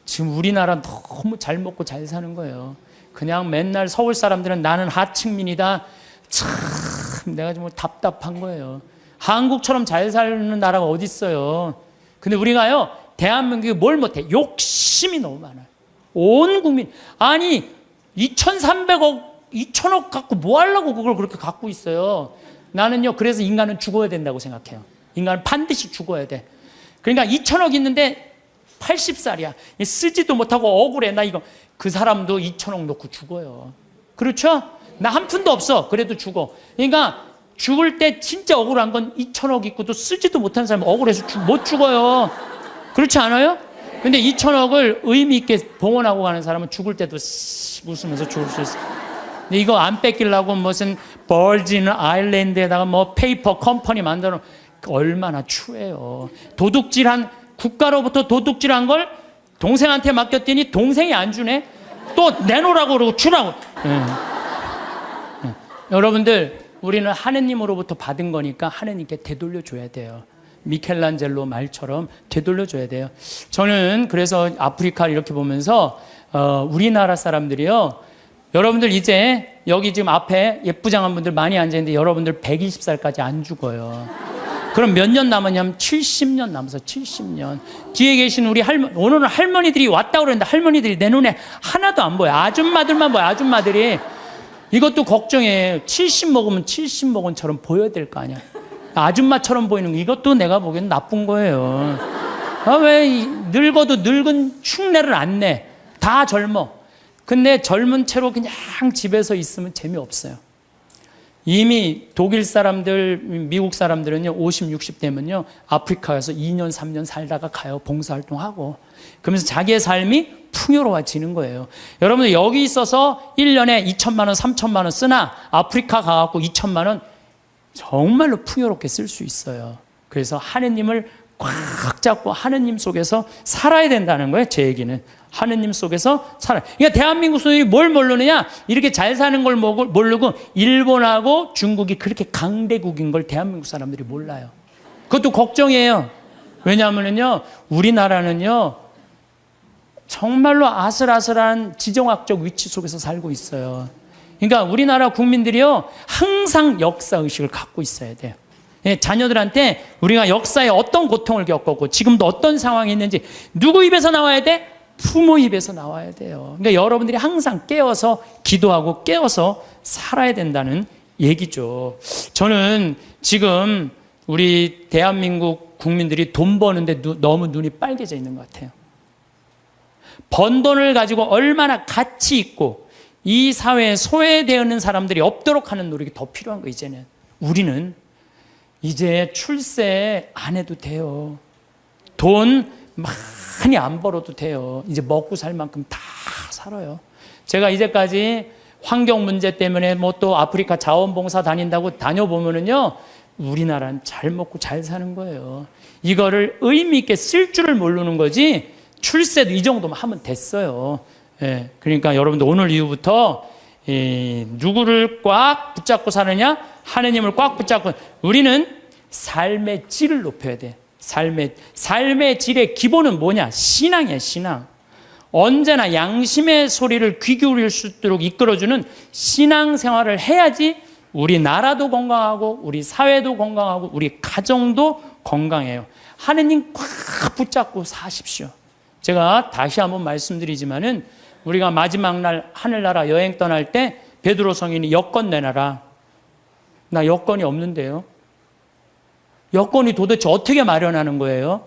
지금 우리나라 너무 잘 먹고 잘 사는 거예요. 그냥 맨날 서울 사람들은 나는 하층민이다. 참 내가 정말 답답한 거예요. 한국처럼 잘 사는 나라가 어디 있어요. 근데 우리가요 대한민국이 뭘 못해. 욕심이 너무 많아요. 온 국민. 아니 2,300억 2,000억 갖고 뭐 하려고 그걸 그렇게 갖고 있어요. 나는요 그래서 인간은 죽어야 된다고 생각해요. 인간은 반드시 죽어야 돼. 그러니까 2,000억 있는데 80살이야 쓰지도 못하고 억울해. 나 이거 그 사람도 2,000억 놓고 죽어요. 그렇죠? 나 한 푼도 없어. 그래도 죽어. 그러니까 죽을 때 진짜 억울한 건 2,000억 있고도 쓰지도 못한 사람은 억울해서 못 죽어요. 그렇지 않아요? 근데 2,000억을 의미 있게 봉헌하고 가는 사람은 죽을 때도 웃으면서 죽을 수 있어. 근데 이거 안 뺏기려고 무슨 벌진 아일랜드에다가 뭐 페이퍼 컴퍼니 만들어 얼마나 추해요. 도둑질한 국가로부터 도둑질한 걸 동생한테 맡겼더니 동생이 안 주네. 또 내놓으라고 그러고 주라고. 여러분들 우리는 하느님으로부터 받은 거니까 하느님께 되돌려줘야 돼요. 미켈란젤로 말처럼 되돌려줘야 돼요. 저는 그래서 아프리카를 이렇게 보면서 우리나라 사람들이요. 여러분들 이제 여기 지금 앞에 예쁘장한 분들 많이 앉아있는데 여러분들 120살까지 안 죽어요. 그럼 몇 년 남았냐면 70년 남아서 70년. 뒤에 계신 우리 오늘은 할머니들이 왔다고 그러는데 할머니들이 내 눈에 하나도 안 보여. 아줌마들만 보여. 아줌마들이. 이것도 걱정해. 70 먹으면 70 먹은처럼 보여야 될 거 아니야. 아줌마처럼 보이는 거 이것도 내가 보기엔 나쁜 거예요. 왜 늙어도 늙은 흉내를 안 내. 다 젊어. 근데 젊은 채로 그냥 집에서 있으면 재미없어요. 이미 독일 사람들, 미국 사람들은요 50, 60 되면요 아프리카에서 2년, 3년 살다가 가요. 봉사활동하고. 그러면서 자기의 삶이 풍요로워지는 거예요. 여러분들 여기 있어서 1년에 2천만 원, 3천만 원 쓰나 아프리카 가갖고 2천만 원 정말로 풍요롭게 쓸 수 있어요. 그래서 하느님을 꽉 잡고 하느님 속에서 살아야 된다는 거예요. 제 얘기는. 하느님 속에서 살아요. 그러니까 대한민국 사람들이 뭘 모르느냐? 이렇게 잘 사는 걸 모르고 일본하고 중국이 그렇게 강대국인 걸 대한민국 사람들이 몰라요. 그것도 걱정이에요. 왜냐하면요, 우리나라는요, 정말로 아슬아슬한 지정학적 위치 속에서 살고 있어요. 그러니까 우리나라 국민들이요, 항상 역사의식을 갖고 있어야 돼요. 자녀들한테 우리가 역사에 어떤 고통을 겪었고 지금도 어떤 상황이 있는지 누구 입에서 나와야 돼? 부모 입에서 나와야 돼요. 그러니까 여러분들이 항상 깨어서 기도하고 깨어서 살아야 된다는 얘기죠. 저는 지금 우리 대한민국 국민들이 돈 버는데 너무 눈이 빨개져 있는 것 같아요. 번 돈을 가지고 얼마나 가치 있고 이 사회에 소외되어 사람들이 없도록 하는 노력이 더 필요한 거. 이제는 우리는 이제 출세 안 해도 돼요. 돈 많이 안 벌어도 돼요. 이제 먹고 살 만큼 다 살아요. 제가 이제까지 환경 문제 때문에 뭐 또 아프리카 자원봉사 다닌다고 다녀보면은요, 우리나라는 잘 먹고 잘 사는 거예요. 이거를 의미 있게 쓸 줄을 모르는 거지, 출세도 이 정도만 하면 됐어요. 예, 그러니까 여러분들 오늘 이후부터 누구를 꽉 붙잡고 사느냐? 하느님을 꽉 붙잡고. 우리는 삶의 질을 높여야 돼. 삶의 질의 기본은 뭐냐? 신앙이야, 신앙. 언제나 양심의 소리를 귀 기울일 수 있도록 이끌어주는 신앙생활을 해야지 우리 나라도 건강하고 우리 사회도 건강하고 우리 가정도 건강해요. 하느님 꽉 붙잡고 사십시오. 제가 다시 한번 말씀드리지만은 우리가 마지막 날 하늘나라 여행 떠날 때 베드로 성인이 여권 내놔라. 나 여권이 없는데요. 여권이 도대체 어떻게 마련하는 거예요?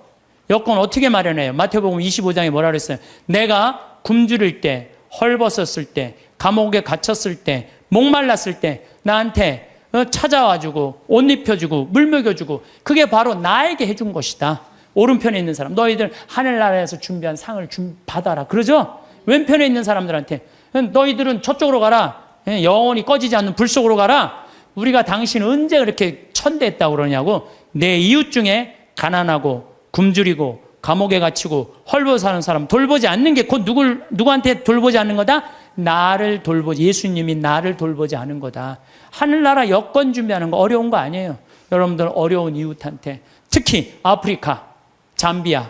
여권 어떻게 마련해요? 마태복음 25장에 뭐라 그랬어요? 내가 굶주릴 때, 헐벗었을 때, 감옥에 갇혔을 때, 목말랐을 때 나한테 찾아와주고 옷 입혀주고 물 먹여주고, 그게 바로 나에게 해준 것이다. 오른편에 있는 사람, 너희들 하늘나라에서 준비한 상을 받아라. 그러죠? 왼편에 있는 사람들한테 너희들은 저쪽으로 가라. 영원히 꺼지지 않는 불 속으로 가라. 우리가 당신 언제 그렇게 천대했다고 그러냐고. 내 이웃 중에 가난하고 굶주리고 감옥에 갇히고 헐벗어 사는 사람 돌보지 않는 게 곧 누구한테 돌보지 않는 거다? 나를 돌보지, 예수님이 나를 돌보지 않은 거다. 하늘나라 여권 준비하는 거 어려운 거 아니에요. 여러분들 어려운 이웃한테, 특히 아프리카, 잠비아,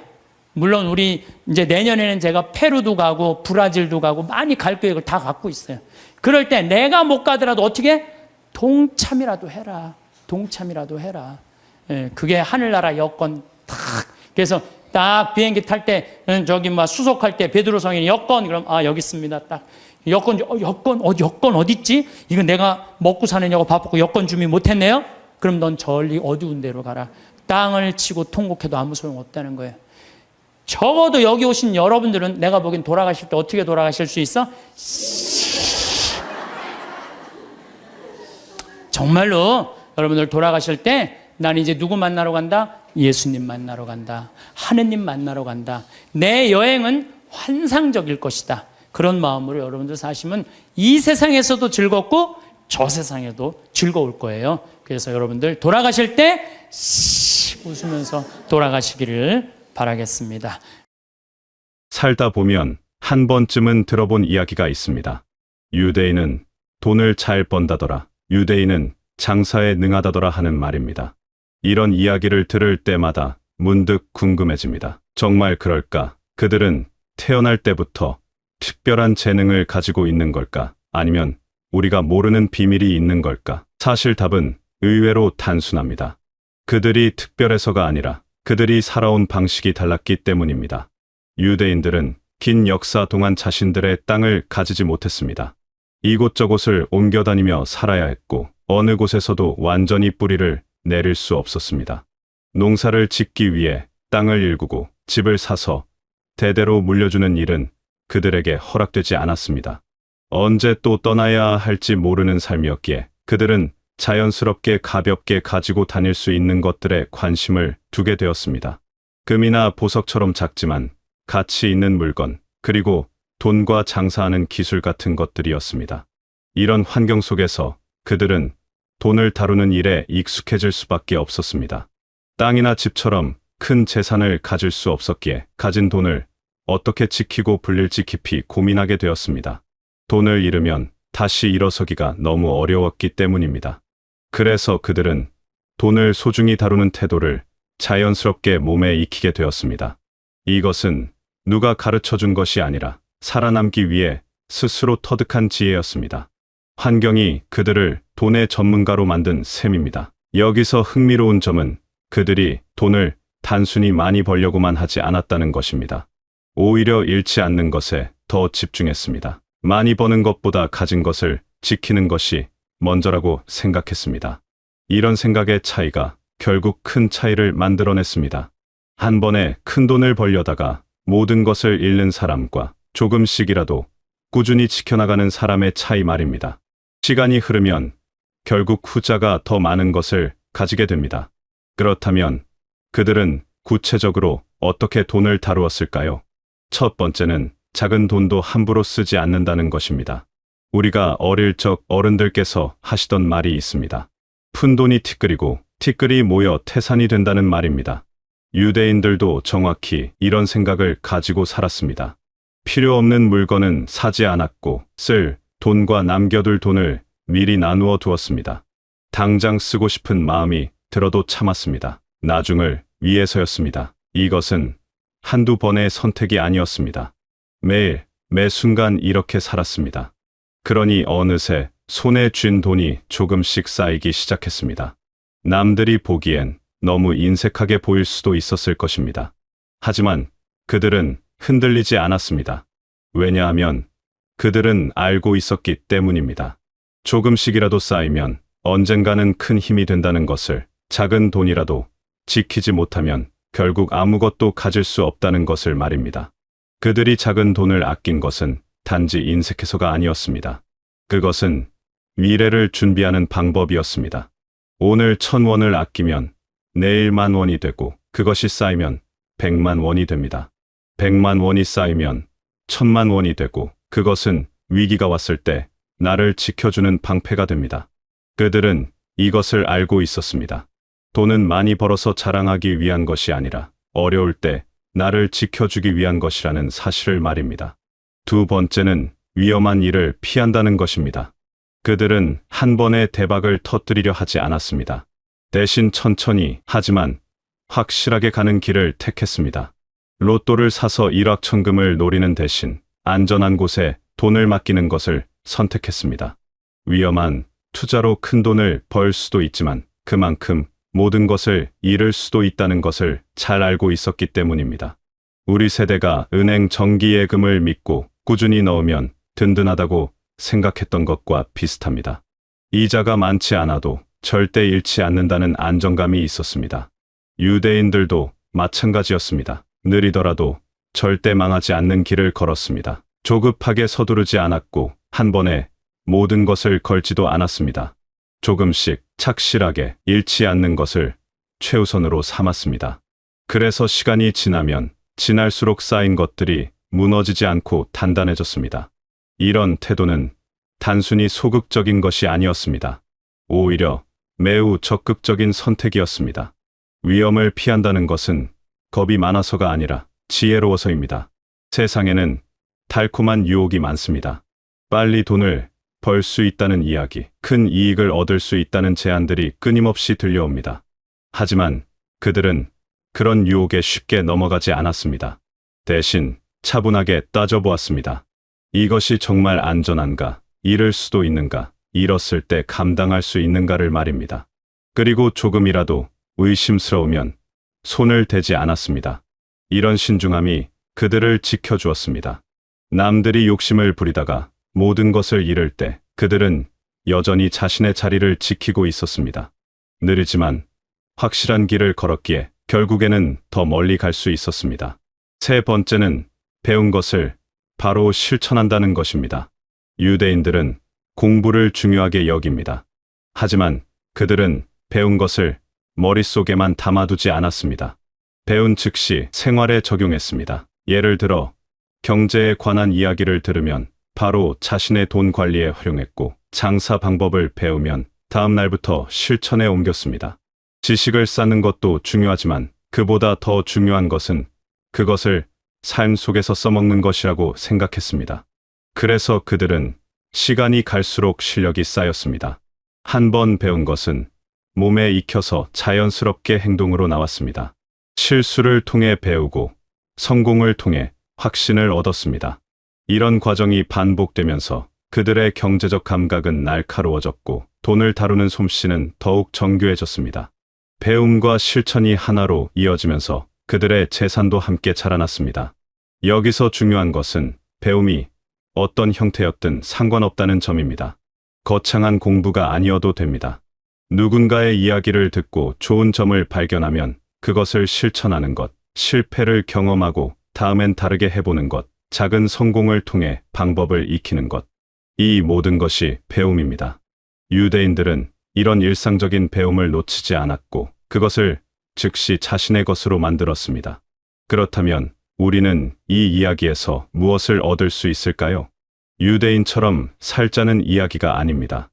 물론 우리 이제 내년에는 제가 페루도 가고 브라질도 가고 많이 갈 계획을 다 갖고 있어요. 그럴 때 내가 못 가더라도 어떻게? 동참이라도 해라. 동참이라도 해라. 예, 그게 하늘나라 여권 딱. 그래서 딱 비행기 탈 때, 저기 막 수속할 때 베드로 성인이 여권, 그럼 여기 있습니다. 딱 여권 어디 있지? 이거 내가 먹고 사느냐고 바쁘고 여권 준비 못했네요. 그럼 넌 저리 어두운 데로 가라. 땅을 치고 통곡해도 아무 소용 없다는 거예요. 적어도 여기 오신 여러분들은 내가 보기엔 돌아가실 때 어떻게 돌아가실 수 있어? 정말로 여러분들 돌아가실 때 난 이제 누구 만나러 간다? 예수님 만나러 간다. 하느님 만나러 간다. 내 여행은 환상적일 것이다. 그런 마음으로 여러분들 사시면 이 세상에서도 즐겁고 저 세상에도 즐거울 거예요. 그래서 여러분들 돌아가실 때 웃으면서 돌아가시기를 바라겠습니다. 살다 보면 한 번쯤은 들어본 이야기가 있습니다. 유대인은 돈을 잘 번다더라. 유대인은 장사에 능하다더라 하는 말입니다. 이런 이야기를 들을 때마다 문득 궁금해집니다. 정말 그럴까? 그들은 태어날 때부터 특별한 재능을 가지고 있는 걸까? 아니면 우리가 모르는 비밀이 있는 걸까? 사실 답은 의외로 단순합니다. 그들이 특별해서가 아니라 그들이 살아온 방식이 달랐기 때문입니다. 유대인들은 긴 역사 동안 자신들의 땅을 가지지 못했습니다. 이곳저곳을 옮겨다니며 살아야 했고 어느 곳에서도 완전히 뿌리를 내릴 수 없었습니다. 농사를 짓기 위해 땅을 일구고 집을 사서 대대로 물려주는 일은 그들에게 허락되지 않았습니다. 언제 또 떠나야 할지 모르는 삶이었기에 그들은 자연스럽게 가볍게 가지고 다닐 수 있는 것들에 관심을 두게 되었습니다. 금이나 보석처럼 작지만 가치 있는 물건, 그리고 돈과 장사하는 기술 같은 것들이었습니다. 이런 환경 속에서 그들은 돈을 다루는 일에 익숙해질 수밖에 없었습니다. 땅이나 집처럼 큰 재산을 가질 수 없었기에 가진 돈을 어떻게 지키고 불릴지 깊이 고민하게 되었습니다. 돈을 잃으면 다시 일어서기가 너무 어려웠기 때문입니다. 그래서 그들은 돈을 소중히 다루는 태도를 자연스럽게 몸에 익히게 되었습니다. 이것은 누가 가르쳐준 것이 아니라 살아남기 위해 스스로 터득한 지혜였습니다. 환경이 그들을 돈의 전문가로 만든 셈입니다. 여기서 흥미로운 점은 그들이 돈을 단순히 많이 벌려고만 하지 않았다는 것입니다. 오히려 잃지 않는 것에 더 집중했습니다. 많이 버는 것보다 가진 것을 지키는 것이 먼저라고 생각했습니다. 이런 생각의 차이가 결국 큰 차이를 만들어냈습니다. 한 번에 큰 돈을 벌려다가 모든 것을 잃는 사람과 조금씩이라도 꾸준히 지켜나가는 사람의 차이 말입니다. 시간이 흐르면 결국 후자가 더 많은 것을 가지게 됩니다. 그렇다면 그들은 구체적으로 어떻게 돈을 다루었을까요? 첫 번째는 작은 돈도 함부로 쓰지 않는다는 것입니다. 우리가 어릴 적 어른들께서 하시던 말이 있습니다. 푼돈이 티끌이고 티끌이 모여 태산이 된다는 말입니다. 유대인들도 정확히 이런 생각을 가지고 살았습니다. 필요 없는 물건은 사지 않았고 쓸 돈과 남겨둘 돈을 미리 나누어 두었습니다. 당장 쓰고 싶은 마음이 들어도 참았습니다. 나중을 위해서였습니다. 이것은 한두 번의 선택이 아니었습니다. 매일, 매 순간 이렇게 살았습니다. 그러니 어느새 손에 쥔 돈이 조금씩 쌓이기 시작했습니다. 남들이 보기엔 너무 인색하게 보일 수도 있었을 것입니다. 하지만 그들은 흔들리지 않았습니다. 왜냐하면 그들은 알고 있었기 때문입니다. 조금씩이라도 쌓이면 언젠가는 큰 힘이 된다는 것을, 작은 돈이라도 지키지 못하면 결국 아무것도 가질 수 없다는 것을 말입니다. 그들이 작은 돈을 아낀 것은 단지 인색해서가 아니었습니다. 그것은 미래를 준비하는 방법이었습니다. 오늘 1,000원을 아끼면 내일 10,000원이 되고 그것이 쌓이면 1,000,000원이 됩니다. 1,000,000원이 쌓이면 1,000,000원이 되고 그것은 위기가 왔을 때 나를 지켜주는 방패가 됩니다. 그들은 이것을 알고 있었습니다. 돈은 많이 벌어서 자랑하기 위한 것이 아니라 어려울 때 나를 지켜주기 위한 것이라는 사실을 말입니다. 두 번째는 위험한 일을 피한다는 것입니다. 그들은 한 번에 대박을 터뜨리려 하지 않았습니다. 대신 천천히 하지만 확실하게 가는 길을 택했습니다. 로또를 사서 일확천금을 노리는 대신 안전한 곳에 돈을 맡기는 것을 선택했습니다. 위험한 투자로 큰 돈을 벌 수도 있지만 그만큼 모든 것을 잃을 수도 있다는 것을 잘 알고 있었기 때문입니다. 우리 세대가 은행 정기예금을 믿고 꾸준히 넣으면 든든하다고 생각했던 것과 비슷합니다. 이자가 많지 않아도 절대 잃지 않는다는 안정감이 있었습니다. 유대인들도 마찬가지였습니다. 느리더라도 절대 망하지 않는 길을 걸었습니다. 조급하게 서두르지 않았고 한 번에 모든 것을 걸지도 않았습니다. 조금씩 착실하게 잃지 않는 것을 최우선으로 삼았습니다. 그래서 시간이 지나면 지날수록 쌓인 것들이 무너지지 않고 단단해졌습니다. 이런 태도는 단순히 소극적인 것이 아니었습니다. 오히려 매우 적극적인 선택이었습니다. 위험을 피한다는 것은 겁이 많아서가 아니라 지혜로워서입니다. 세상에는 달콤한 유혹이 많습니다. 빨리 돈을 벌 수 있다는 이야기, 큰 이익을 얻을 수 있다는 제안들이 끊임없이 들려옵니다. 하지만 그들은 그런 유혹에 쉽게 넘어가지 않았습니다. 대신 차분하게 따져보았습니다. 이것이 정말 안전한가, 잃을 수도 있는가, 잃었을 때 감당할 수 있는가를 말입니다. 그리고 조금이라도 의심스러우면 손을 대지 않았습니다. 이런 신중함이 그들을 지켜주었습니다. 남들이 욕심을 부리다가 모든 것을 잃을 때 그들은 여전히 자신의 자리를 지키고 있었습니다. 느리지만 확실한 길을 걸었기에 결국에는 더 멀리 갈 수 있었습니다. 세 번째는 배운 것을 바로 실천한다는 것입니다. 유대인들은 공부를 중요하게 여깁니다. 하지만 그들은 배운 것을 머릿속에만 담아두지 않았습니다. 배운 즉시 생활에 적용했습니다. 예를 들어 경제에 관한 이야기를 들으면 바로 자신의 돈 관리에 활용했고 장사 방법을 배우면 다음 날부터 실천에 옮겼습니다. 지식을 쌓는 것도 중요하지만 그보다 더 중요한 것은 그것을 삶 속에서 써먹는 것이라고 생각했습니다. 그래서 그들은 시간이 갈수록 실력이 쌓였습니다. 한 번 배운 것은 몸에 익혀서 자연스럽게 행동으로 나왔습니다. 실수를 통해 배우고 성공을 통해 확신을 얻었습니다. 이런 과정이 반복되면서 그들의 경제적 감각은 날카로워졌고 돈을 다루는 솜씨는 더욱 정교해졌습니다. 배움과 실천이 하나로 이어지면서 그들의 재산도 함께 자라났습니다. 여기서 중요한 것은 배움이 어떤 형태였든 상관없다는 점입니다. 거창한 공부가 아니어도 됩니다. 누군가의 이야기를 듣고 좋은 점을 발견하면 그것을 실천하는 것, 실패를 경험하고 다음엔 다르게 해보는 것, 작은 성공을 통해 방법을 익히는 것. 이 모든 것이 배움입니다. 유대인들은 이런 일상적인 배움을 놓치지 않았고 그것을 즉시 자신의 것으로 만들었습니다. 그렇다면 우리는 이 이야기에서 무엇을 얻을 수 있을까요? 유대인처럼 살자는 이야기가 아닙니다.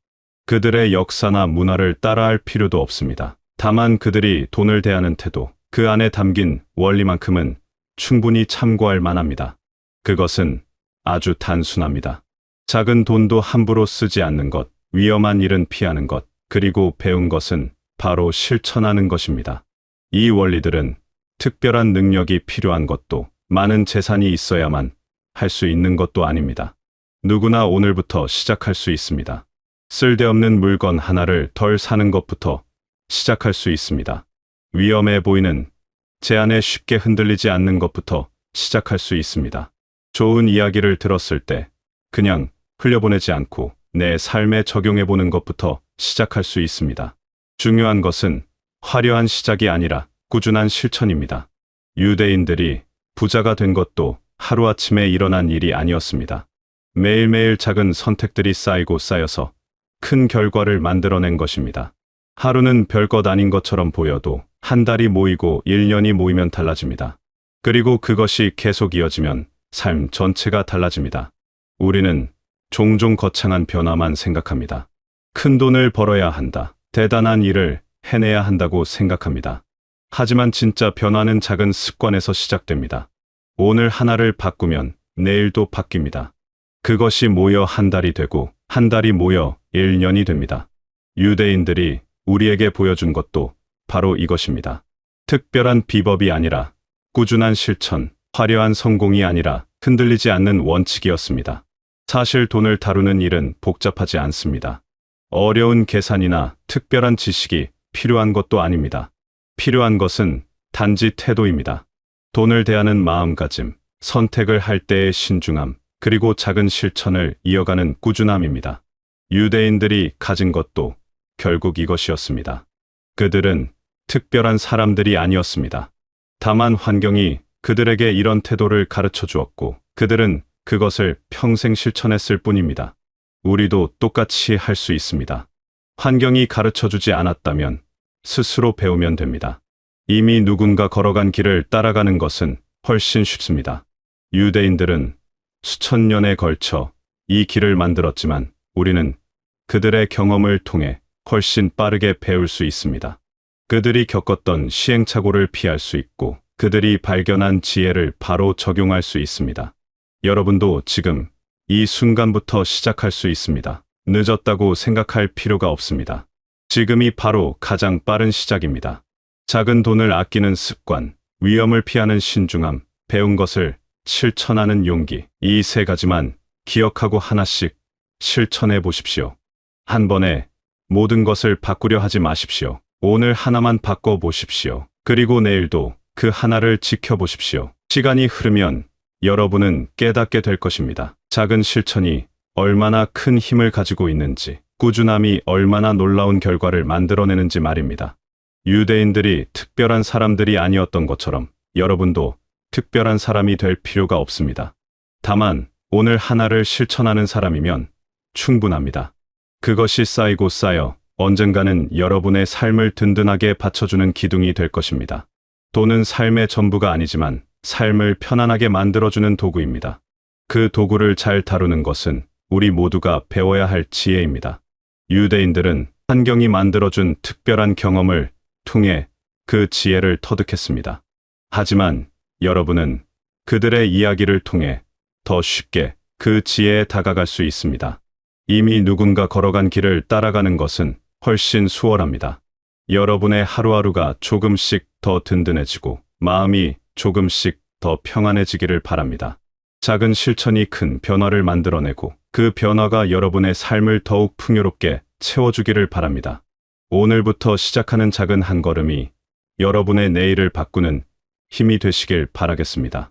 그들의 역사나 문화를 따라할 필요도 없습니다. 다만 그들이 돈을 대하는 태도, 그 안에 담긴 원리만큼은 충분히 참고할 만합니다. 그것은 아주 단순합니다. 작은 돈도 함부로 쓰지 않는 것, 위험한 일은 피하는 것, 그리고 배운 것은 바로 실천하는 것입니다. 이 원리들은 특별한 능력이 필요한 것도, 많은 재산이 있어야만 할 수 있는 것도 아닙니다. 누구나 오늘부터 시작할 수 있습니다. 쓸데없는 물건 하나를 덜 사는 것부터 시작할 수 있습니다. 위험해 보이는 제안에 쉽게 흔들리지 않는 것부터 시작할 수 있습니다. 좋은 이야기를 들었을 때 그냥 흘려보내지 않고 내 삶에 적용해보는 것부터 시작할 수 있습니다. 중요한 것은 화려한 시작이 아니라 꾸준한 실천입니다. 유대인들이 부자가 된 것도 하루아침에 일어난 일이 아니었습니다. 매일매일 작은 선택들이 쌓이고 쌓여서 큰 결과를 만들어낸 것입니다. 하루는 별것 아닌 것처럼 보여도 한 달이 모이고 1년이 모이면 달라집니다. 그리고 그것이 계속 이어지면 삶 전체가 달라집니다. 우리는 종종 거창한 변화만 생각합니다. 큰 돈을 벌어야 한다. 대단한 일을 해내야 한다고 생각합니다. 하지만 진짜 변화는 작은 습관에서 시작됩니다. 오늘 하나를 바꾸면 내일도 바뀝니다. 그것이 모여 한 달이 되고 한 달이 모여 1년이 됩니다. 유대인들이 우리에게 보여준 것도 바로 이것입니다. 특별한 비법이 아니라 꾸준한 실천, 화려한 성공이 아니라 흔들리지 않는 원칙이었습니다. 사실 돈을 다루는 일은 복잡하지 않습니다. 어려운 계산이나 특별한 지식이 필요한 것도 아닙니다. 필요한 것은 단지 태도입니다. 돈을 대하는 마음가짐, 선택을 할 때의 신중함, 그리고 작은 실천을 이어가는 꾸준함입니다. 유대인들이 가진 것도 결국 이것이었습니다. 그들은 특별한 사람들이 아니었습니다. 다만 환경이 그들에게 이런 태도를 가르쳐 주었고 그들은 그것을 평생 실천했을 뿐입니다. 우리도 똑같이 할 수 있습니다. 환경이 가르쳐 주지 않았다면 스스로 배우면 됩니다. 이미 누군가 걸어간 길을 따라가는 것은 훨씬 쉽습니다. 유대인들은 수천 년에 걸쳐 이 길을 만들었지만 우리는 그들의 경험을 통해 훨씬 빠르게 배울 수 있습니다. 그들이 겪었던 시행착오를 피할 수 있고 그들이 발견한 지혜를 바로 적용할 수 있습니다. 여러분도 지금 이 순간부터 시작할 수 있습니다. 늦었다고 생각할 필요가 없습니다. 지금이 바로 가장 빠른 시작입니다. 작은 돈을 아끼는 습관, 위험을 피하는 신중함, 배운 것을 실천하는 용기, 이 세 가지만 기억하고 하나씩 실천해 보십시오. 한 번에 모든 것을 바꾸려 하지 마십시오. 오늘 하나만 바꿔 보십시오. 그리고 내일도 그 하나를 지켜보십시오. 시간이 흐르면 여러분은 깨닫게 될 것입니다. 작은 실천이 얼마나 큰 힘을 가지고 있는지, 꾸준함이 얼마나 놀라운 결과를 만들어내는지 말입니다. 유대인들이 특별한 사람들이 아니었던 것처럼 여러분도 특별한 사람이 될 필요가 없습니다. 다만 오늘 하나를 실천하는 사람이면 충분합니다. 그것이 쌓이고 쌓여 언젠가는 여러분의 삶을 든든하게 받쳐주는 기둥이 될 것입니다. 돈은 삶의 전부가 아니지만 삶을 편안하게 만들어주는 도구입니다. 그 도구를 잘 다루는 것은 우리 모두가 배워야 할 지혜입니다. 유대인들은 환경이 만들어준 특별한 경험을 통해 그 지혜를 터득했습니다. 하지만 여러분은 그들의 이야기를 통해 더 쉽게 그 지혜에 다가갈 수 있습니다. 이미 누군가 걸어간 길을 따라가는 것은 훨씬 수월합니다. 여러분의 하루하루가 조금씩 더 든든해지고 마음이 조금씩 더 평안해지기를 바랍니다. 작은 실천이 큰 변화를 만들어내고 그 변화가 여러분의 삶을 더욱 풍요롭게 채워주기를 바랍니다. 오늘부터 시작하는 작은 한 걸음이 여러분의 내일을 바꾸는 힘이 되시길 바라겠습니다.